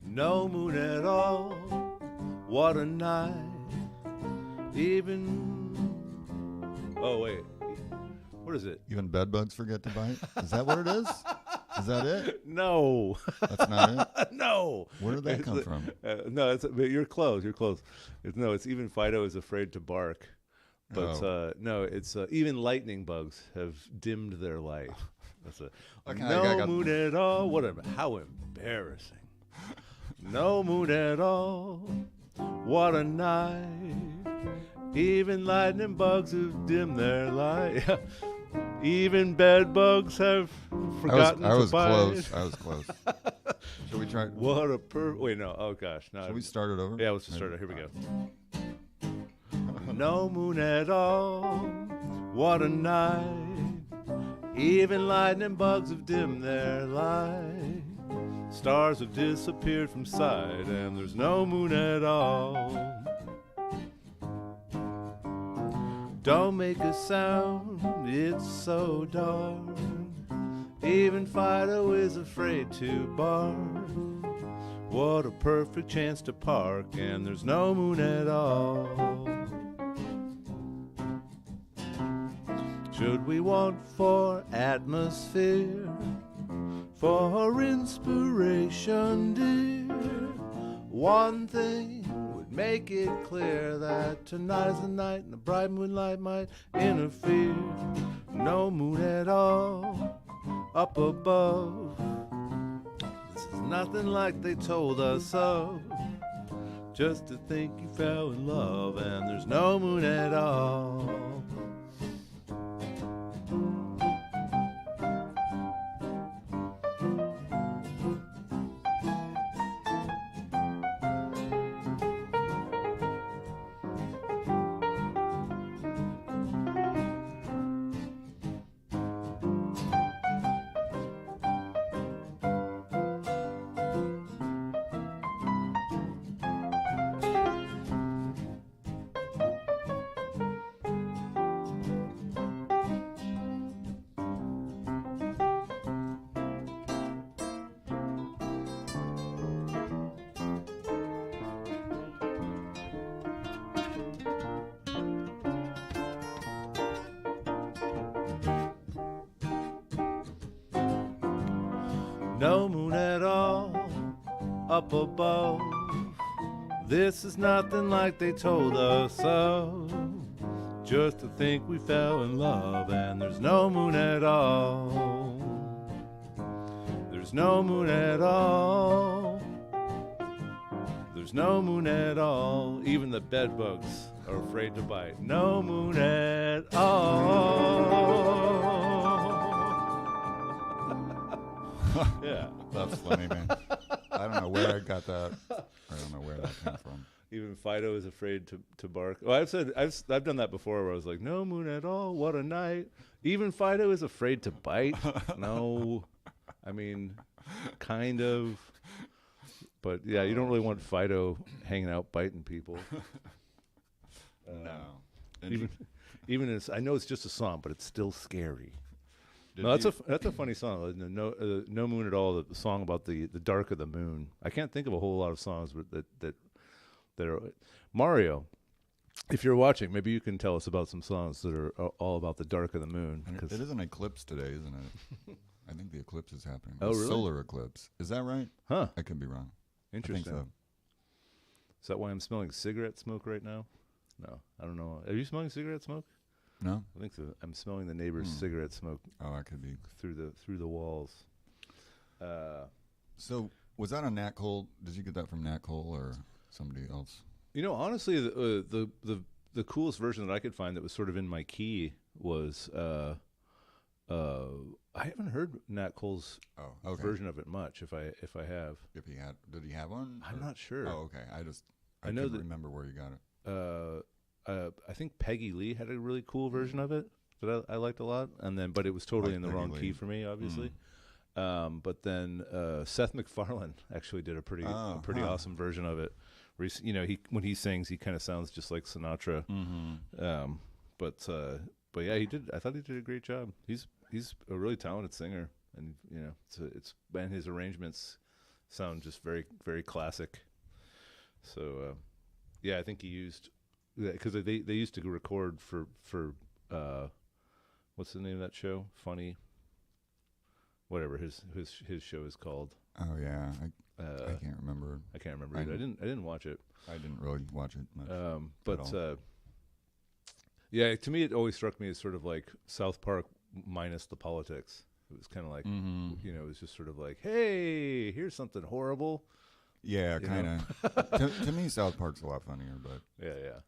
No moon at all, what a night. Oh wait, what is it? Even bed bugs forget to bite? Is that what it is? Is that it? No. That's not it? No. Where did that come from? No, but you're close. It's even Fido is afraid to bark. But no, it's even lightning bugs have dimmed their light. That's no moon at all. How embarrassing. No moon at all. What a night. Even lightning bugs have dimmed their light. Even bed bugs have forgotten to bite. I was close. Should we try? What a wait, no. Oh gosh, no. Should we start it over? Yeah, let's just start it. Here we go. No moon at all. What a night. Even lightning bugs have dimmed their light. Stars have disappeared from sight, and there's no moon at all. Don't make a sound, it's so dark. Even Fido is afraid to bark. What a perfect chance to park, and there's no moon at all. Should we want for atmosphere, for inspiration, dear? One thing would make it clear that tonight is the night and the bright moonlight might interfere. No moon at all up above. This is nothing like they told us of. Just to think you fell in love and there's no moon at all. No moon at all up above. This is nothing like they told us of. Just to think we fell in love and there's no moon at all. There's no moon at all. There's no moon at all. Even the bed bugs are afraid to bite. No moon at all. Yeah. That's funny, man. I don't know where I got that. I don't know where that came from. Even Fido is afraid to bark. Well, I've done that before where I was like, no moon at all, what a night. Even Fido is afraid to bite. No. I mean, kind of. But yeah, you don't really want Fido hanging out biting people. No. Even as I know it's just a song, but it's still scary. No, that's a funny song. No Moon at All. The song about the dark of the moon. I can't think of a whole lot of songs that are Mario. If you're watching, maybe you can tell us about some songs that are all about the dark of the moon. It is an eclipse today, isn't it? I think the eclipse is happening. Oh, really? Solar eclipse. Is that right? Huh? I could be wrong. Interesting. I think so. Is that why I'm smelling cigarette smoke right now? No, I don't know. Are you smelling cigarette smoke? No? I think I'm smelling the neighbor's cigarette smoke. Oh, that could be. Through the walls. So, was that a Nat Cole? Did you get that from Nat Cole or somebody else? Honestly, the coolest version that I could find that was sort of in my key was I haven't heard Nat Cole's version of it much. If I have, did he have one? I'm not sure. Oh, okay. I know couldn't that, remember where you got it. I think Peggy Lee had a really cool version of it that I liked a lot, but it was totally in the wrong key for me, obviously. But then Seth MacFarlane actually did a pretty awesome version of it. Where when he sings, he kind of sounds just like Sinatra. Mm-hmm. But yeah, he did. I thought he did a great job. He's a really talented singer, and and his arrangements sound just very, very classic. So yeah, I think he used because they used to record for what's the name of that show? Funny. Whatever his show is called. Oh yeah, I can't remember. I can't remember either. I didn't watch it. I didn't really watch it much. Yeah, to me it always struck me as sort of like South Park minus the politics. It was kind of like it was just sort of like, hey, here's something horrible. Yeah, kind of. to me, South Park's a lot funnier, but yeah.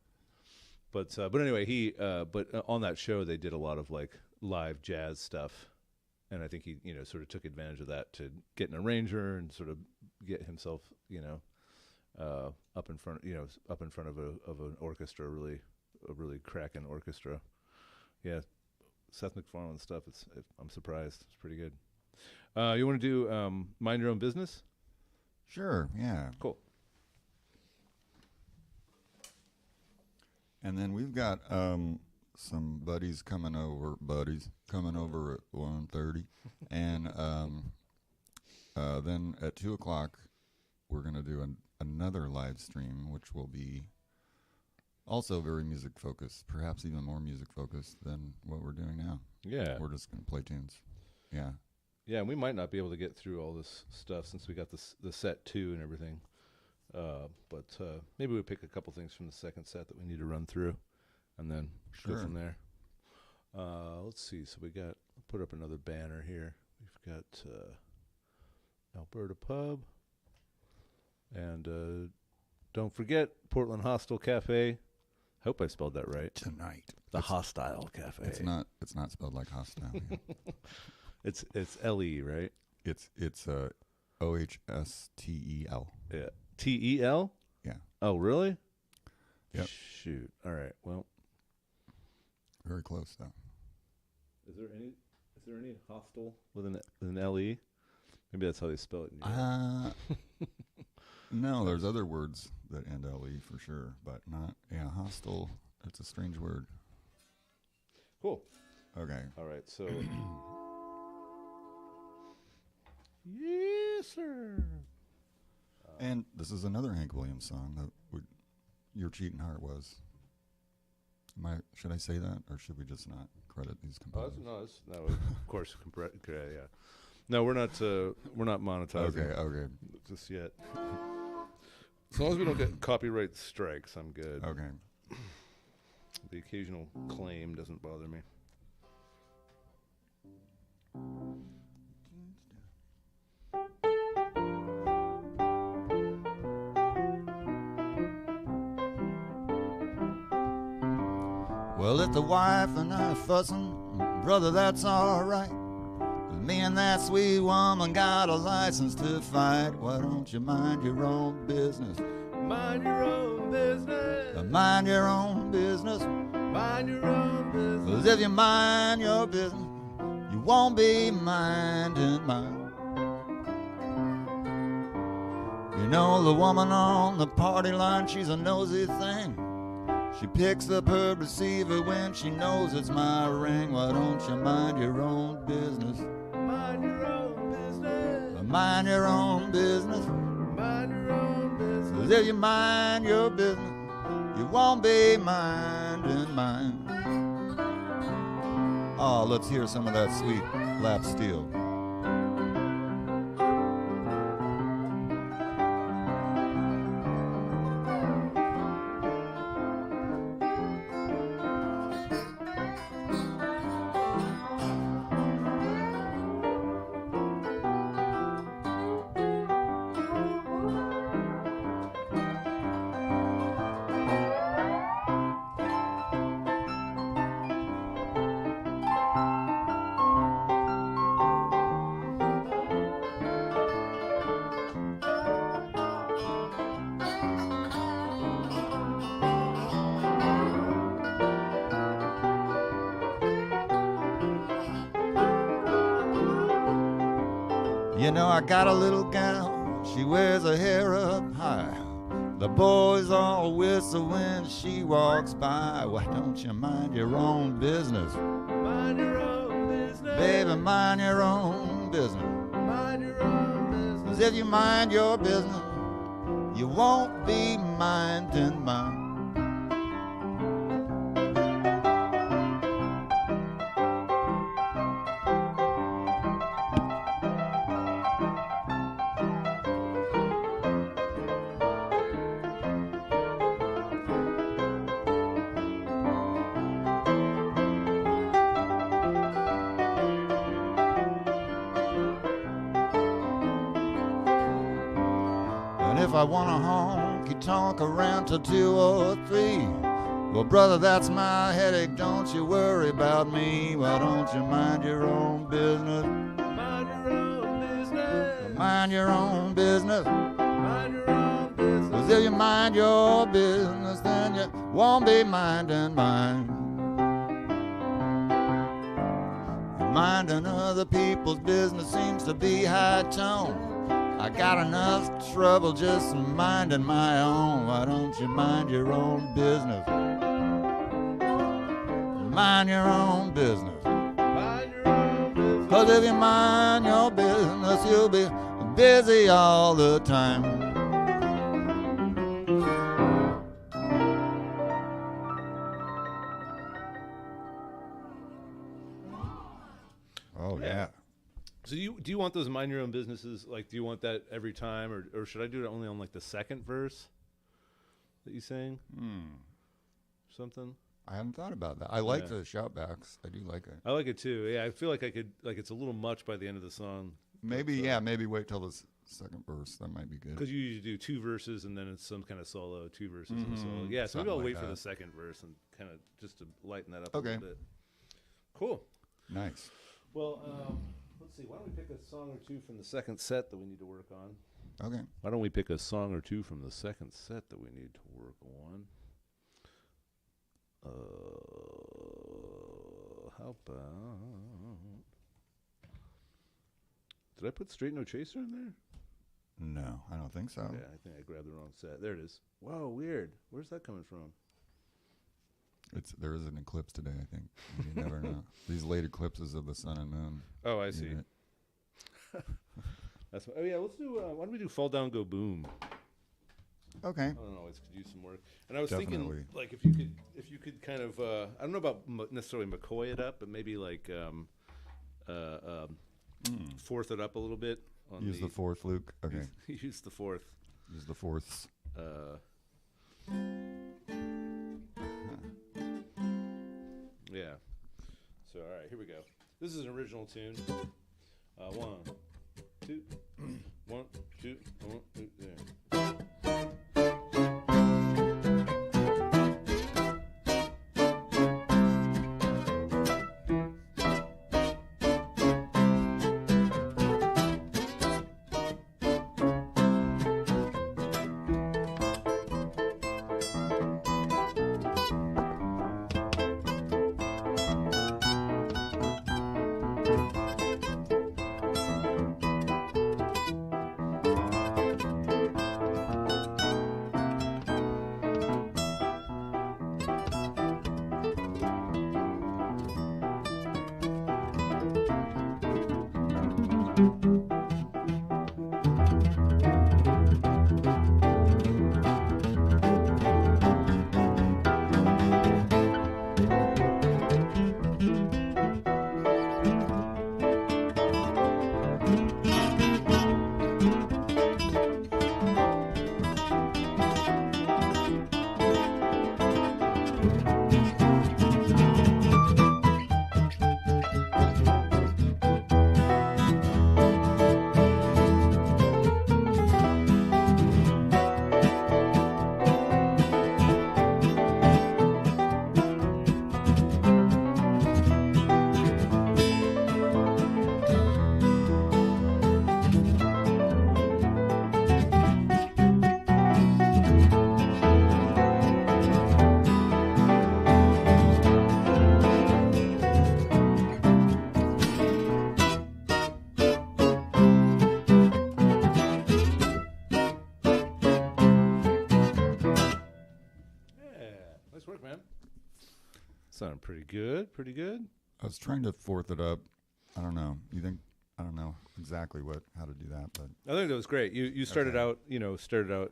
But anyway, but on that show they did a lot of like live jazz stuff. And I think he, sort of took advantage of that to get an arranger and sort of get himself, up in front of an orchestra, a really cracking orchestra. Yeah, Seth MacFarlane stuff. I'm surprised. It's pretty good. You want to do Mind Your Own Business? Sure. Yeah. Cool. And then we've got some buddies coming over at 1:30, and then at 2:00 we're going to do another live stream, which will be also very music focused, perhaps even more music focused than what we're doing now. Yeah, we're just going to play tunes. Yeah, and we might not be able to get through all this stuff since we got the set 2 and everything. But maybe we pick a couple things from the second set that we need to run through, and then go from there. Let's see. So I'll put up another banner here. We've got Alberta Pub, and don't forget Portland Hostel Cafe. Hope I spelled that right. Tonight, the Hostile Cafe. It's not spelled like hostile. Yeah. It's LE, right? It's OHSTEL. Yeah. TEL? Yeah. Oh, really? Yep. Shoot. All right. Well, very close though. Is there any hostel with an LE? Maybe that's how they spell it in Europe. No, there's other words that end LE for sure, but not hostel. It's a strange word. Cool. Okay. All right. So yes, sir. And this is another Hank Williams song that Your Cheating Heart was. Should I say that, or should we just not credit these composers? No, of course. Yeah. No, we're not monetizing. Okay. Just yet. As long as we don't get copyright strikes, I'm good. Okay. The occasional claim doesn't bother me. Well, if the wife and I fussing, brother, that's all right. 'Cause me and that sweet woman got a license to fight. Why don't you mind your own business? Mind your own business. Mind your own business. Mind your own business. 'Cause if you mind your business, you won't be minding mine. You know the woman on the party line, she's a nosy thing. She picks up her receiver when she knows it's my ring. Why don't you mind your own business? Mind your own business. Mind your own business. Mind your own business. 'Cause if you mind your business, you won't be minding mine. Oh, let's hear some of that sweet lap steel. You know I got a little gal, she wears her hair up high. The boys all whistle when she walks by. Why don't you mind your own business? Mind your own business. Baby, mind your own business. Mind your own business. 'Cause if you mind your business, you won't be minding mine. If I want a honky-tonk around till 2 or 3, well, brother, that's my headache. Don't you worry about me. Why don't you mind your own business? Mind your own business. Mind your own business. Mind your own business. 'Cause if you mind your business, then you won't be minding mine. Minding other people's business seems to be high tone. I got enough trouble just minding my own. Why don't you mind your own business? Mind your own business. Mind your own business. 'Cause if you mind your business, you'll be busy all the time. Oh, yeah. So do you want those mind your own businesses? Like, do you want that every time, or should I do it only on like the second verse that you sang? Something. I hadn't thought about that. I like Yeah. the shoutbacks. I do like it. I like it too. Yeah, I feel like I could it's a little much by the end of the song. Maybe, maybe wait till the second verse. That might be good. Because you usually do 2 verses and then it's some kind of solo, 2 verses and solo. Yeah, so maybe Something I'll like wait for that. the second verse and kind of just to lighten that up Okay. a little bit. Cool. Nice. Well, let's see. Why don't we pick a song or two from the second set that we need to work on? Okay. Why don't we pick a song or two from the second set that we need to work on? How about... Did I put Straight No Chaser in there? No, I don't think so. Yeah, I think I grabbed the wrong set. There it is. Whoa, weird. Where's that coming from? There is an eclipse today, I think. You never know. These late eclipses of the sun and moon. Oh, I see. That's oh yeah. Let's do. Why don't we do Fall Down Go Boom? Okay. I don't know. It could use some work. And I was Definitely. thinking, like, if you could kind of, I don't know about necessarily McCoy it up, but maybe like fourth it up a little bit. On Use the fourth, Luke. Okay. Use the fourth. Use the fourths. Yeah. So all right, here we go. This is an original tune. 1, 2, 1, 2, 1, 2, there. work, man. Sounded pretty good. Pretty good. I was trying to fourth it up. I don't know. You think? I don't know exactly how to do that, but I think that was great. You started out,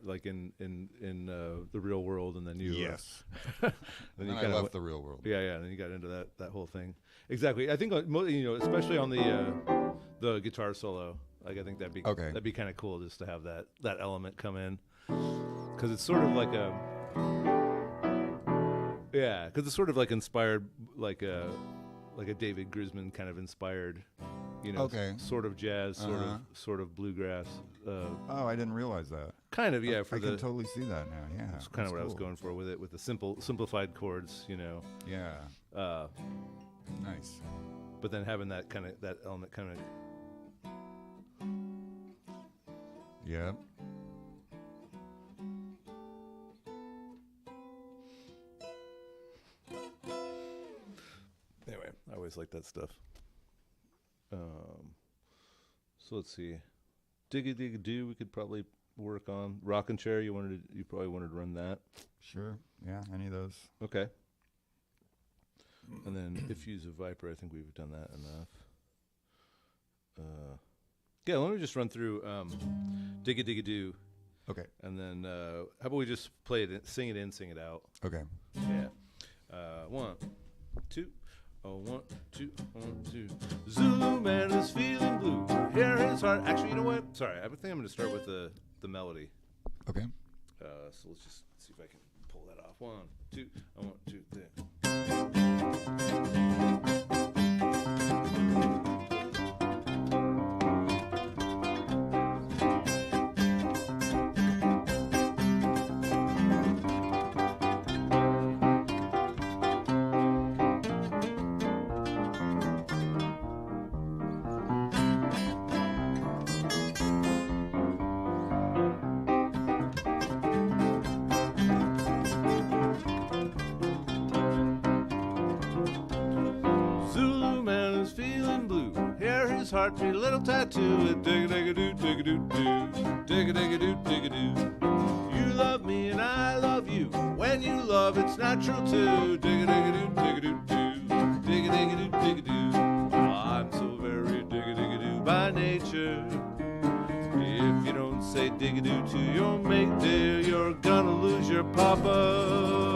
like in the real world, and then you yes. then you I left the real world. Yeah, and then you got into that whole thing. Exactly. I think especially on the guitar solo, like I think that'd be kind of cool just to have that element come in, because it's sort of like because it's sort of like inspired like a David Grisman kind of inspired. Sort of jazz, sort of bluegrass. I didn't realize that. Kind of, yeah. I can totally see that now. Yeah, that's kind of what I was going for with it, with the simplified chords. Yeah. Nice. But then having that element kind of. Yeah. Anyway, I always like that stuff. So let's see, Dig-a-Dig-a-Doo we could probably work on. Rockin' Chair, you probably wanted to run that. Sure, yeah, any of those. Okay. And then If You's a Viper, I think we've done that enough. Yeah, let me just run through Dig-a-Dig-a-Doo. Okay. And then how about we just play it, sing it in, sing it out. Okay. Yeah. 1, 2. Oh, 1, 2, 1, 2. Zulu man is feeling blue. Hear his heart. Actually, you know what? Sorry, I think I'm going to start with the melody. Okay. So let's just see if I can pull that off. 1, 2. 1, 2, 3. Heartbeat, a little tattoo. Dig-a-dig-a-doo, dig-a-doo-doo. Dig-a-dig-a-doo, dig-a-doo. You love me and I love you. When you love, it's natural too. Dig-a-dig-a-doo, dig-a-doo-doo. Dig-a-dig-a-doo, dig-a-doo. I'm so very dig-a-dig-a-doo by nature. If you don't say dig-a-doo to your mate, dear, you're gonna lose your papa.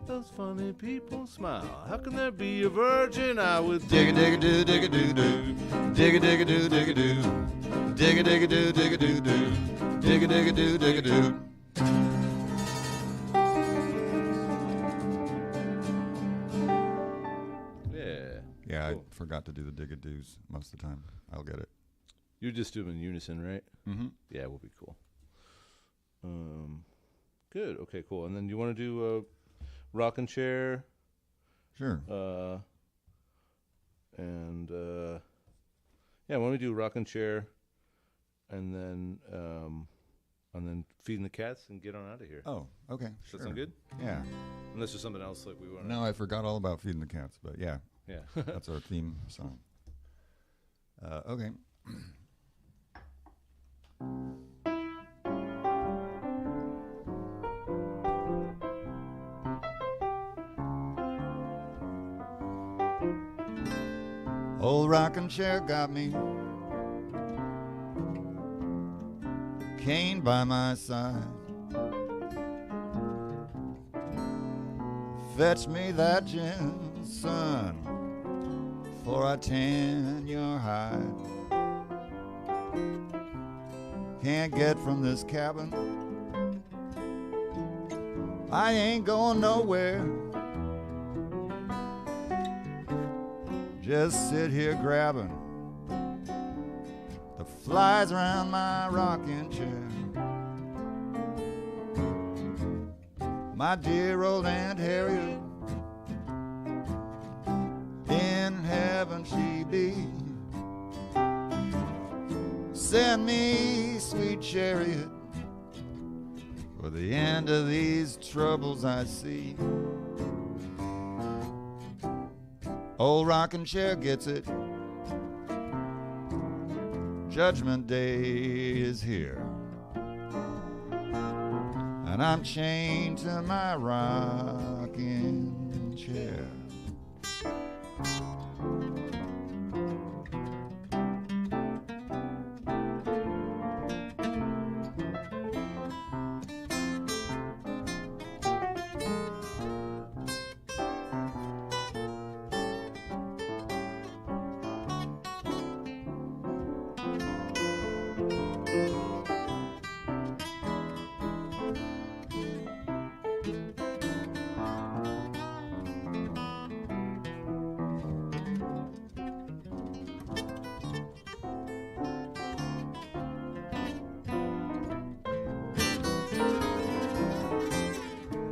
Those funny people smile. How can there be a virgin? I would dig-a-dig-a-doo, dig-a-doo-doo. Dig-a-dig-a-doo, dig-a-doo. Dig-a-dig-a-doo, dig-a-doo-doo. Dig-a-dig-a-doo, dig-a-doo. Yeah, cool. I forgot to do the dig-a-doos most of the time. I'll get it. You just do them in unison, right? Mm-hmm. Yeah, we'll be cool. Good. Okay, cool. And then you want to do Rockin' Chair. Sure. And why don't we do Rockin' Chair, and then Feeding the Cats and get on out of here. Oh, okay. Does sure. that sound good? Yeah. Unless there's something else like we want. No, I forgot all about Feeding the Cats, but yeah. Yeah. That's our theme song. Okay. Old rocking chair got me, cane by my side. Fetch me that gin, son, before I tan your hide. Can't get from this cabin, I ain't going nowhere. Just sit here grabbing the flies around my rocking chair. My dear old Aunt Harriet, in heaven she be. Send me, sweet chariot, for the end of these troubles I see. Old rocking chair gets it. Judgment Day is here. and I'm chained to my rocking chair.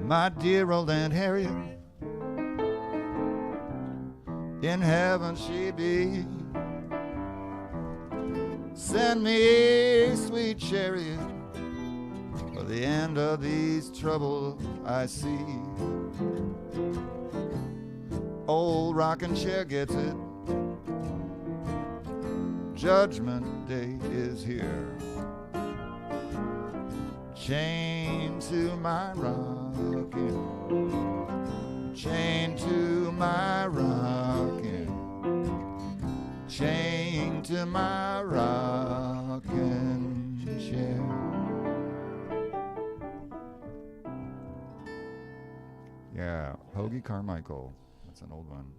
My dear old Aunt Harriet, in heaven she be. Send me a sweet chariot for the end of these troubles I see. Old rocking chair gets it. Judgment day is here. Chained to my rocking, chained to my rocking, chained to my rocking chair. Yeah, Hoagie Carmichael. That's an old one.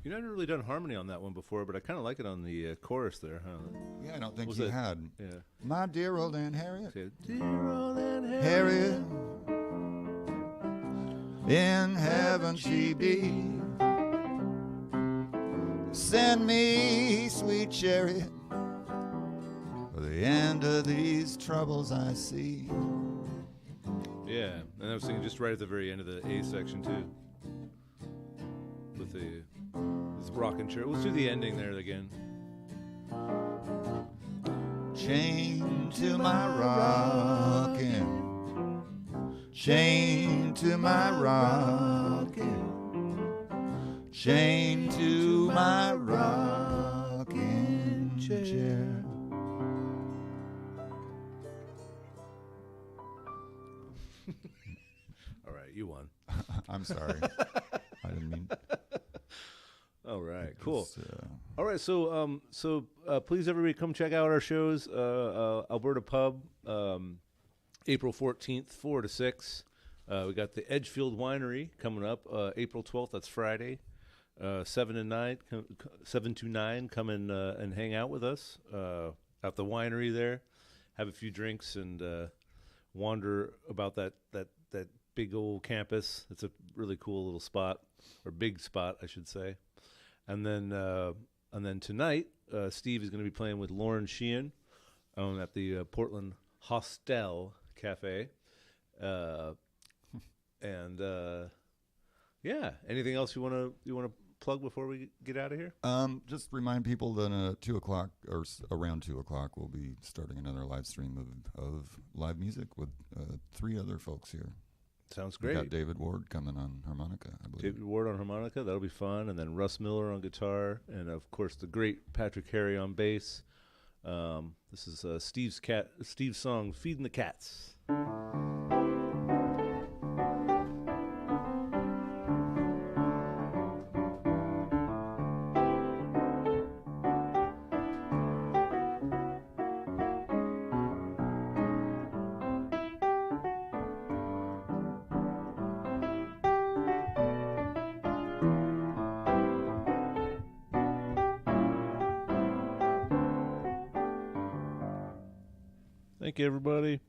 You never really done harmony on that one before, but I kind of like it on the chorus there, huh? Yeah, I don't think Was you it- had. Yeah. My dear old Aunt Harriet. Okay. Dear old Aunt Harriet, in heaven she be. Send me, sweet chariot, for the end of these troubles I see. Yeah, and I was thinking just right at the very end of the A section too, with the this rocking chair. Let's do the ending there again. Chained to my rocking, chained to my rocking, chained to my rocking chair. All right, you won. I'm sorry. I didn't mean. All right, cool. Just, All right, so please everybody come check out our shows. Alberta Pub, April 14th, 4 to 6. We got the Edgefield Winery coming up, April 12th. That's Friday, 7 to 9. Come and hang out with us at the winery there. Have a few drinks and wander about that big old campus. It's a really cool little spot, or big spot, I should say. And then tonight, Steve is going to be playing with Linn Street Din at the Portland Hostel Cafe. Yeah. Anything else you want to plug before we get out of here? just remind people that 2 o'clock or around 2 o'clock we'll be starting another live stream of live music with 3 other folks here. Sounds We great. got David Ward coming on harmonica, I believe. David Ward on harmonica, that'll be fun, and then Russ Miller on guitar, and of course the great Patrick Harry on bass. This is Steve's song, "Feeding the Cats." Thank you, everybody.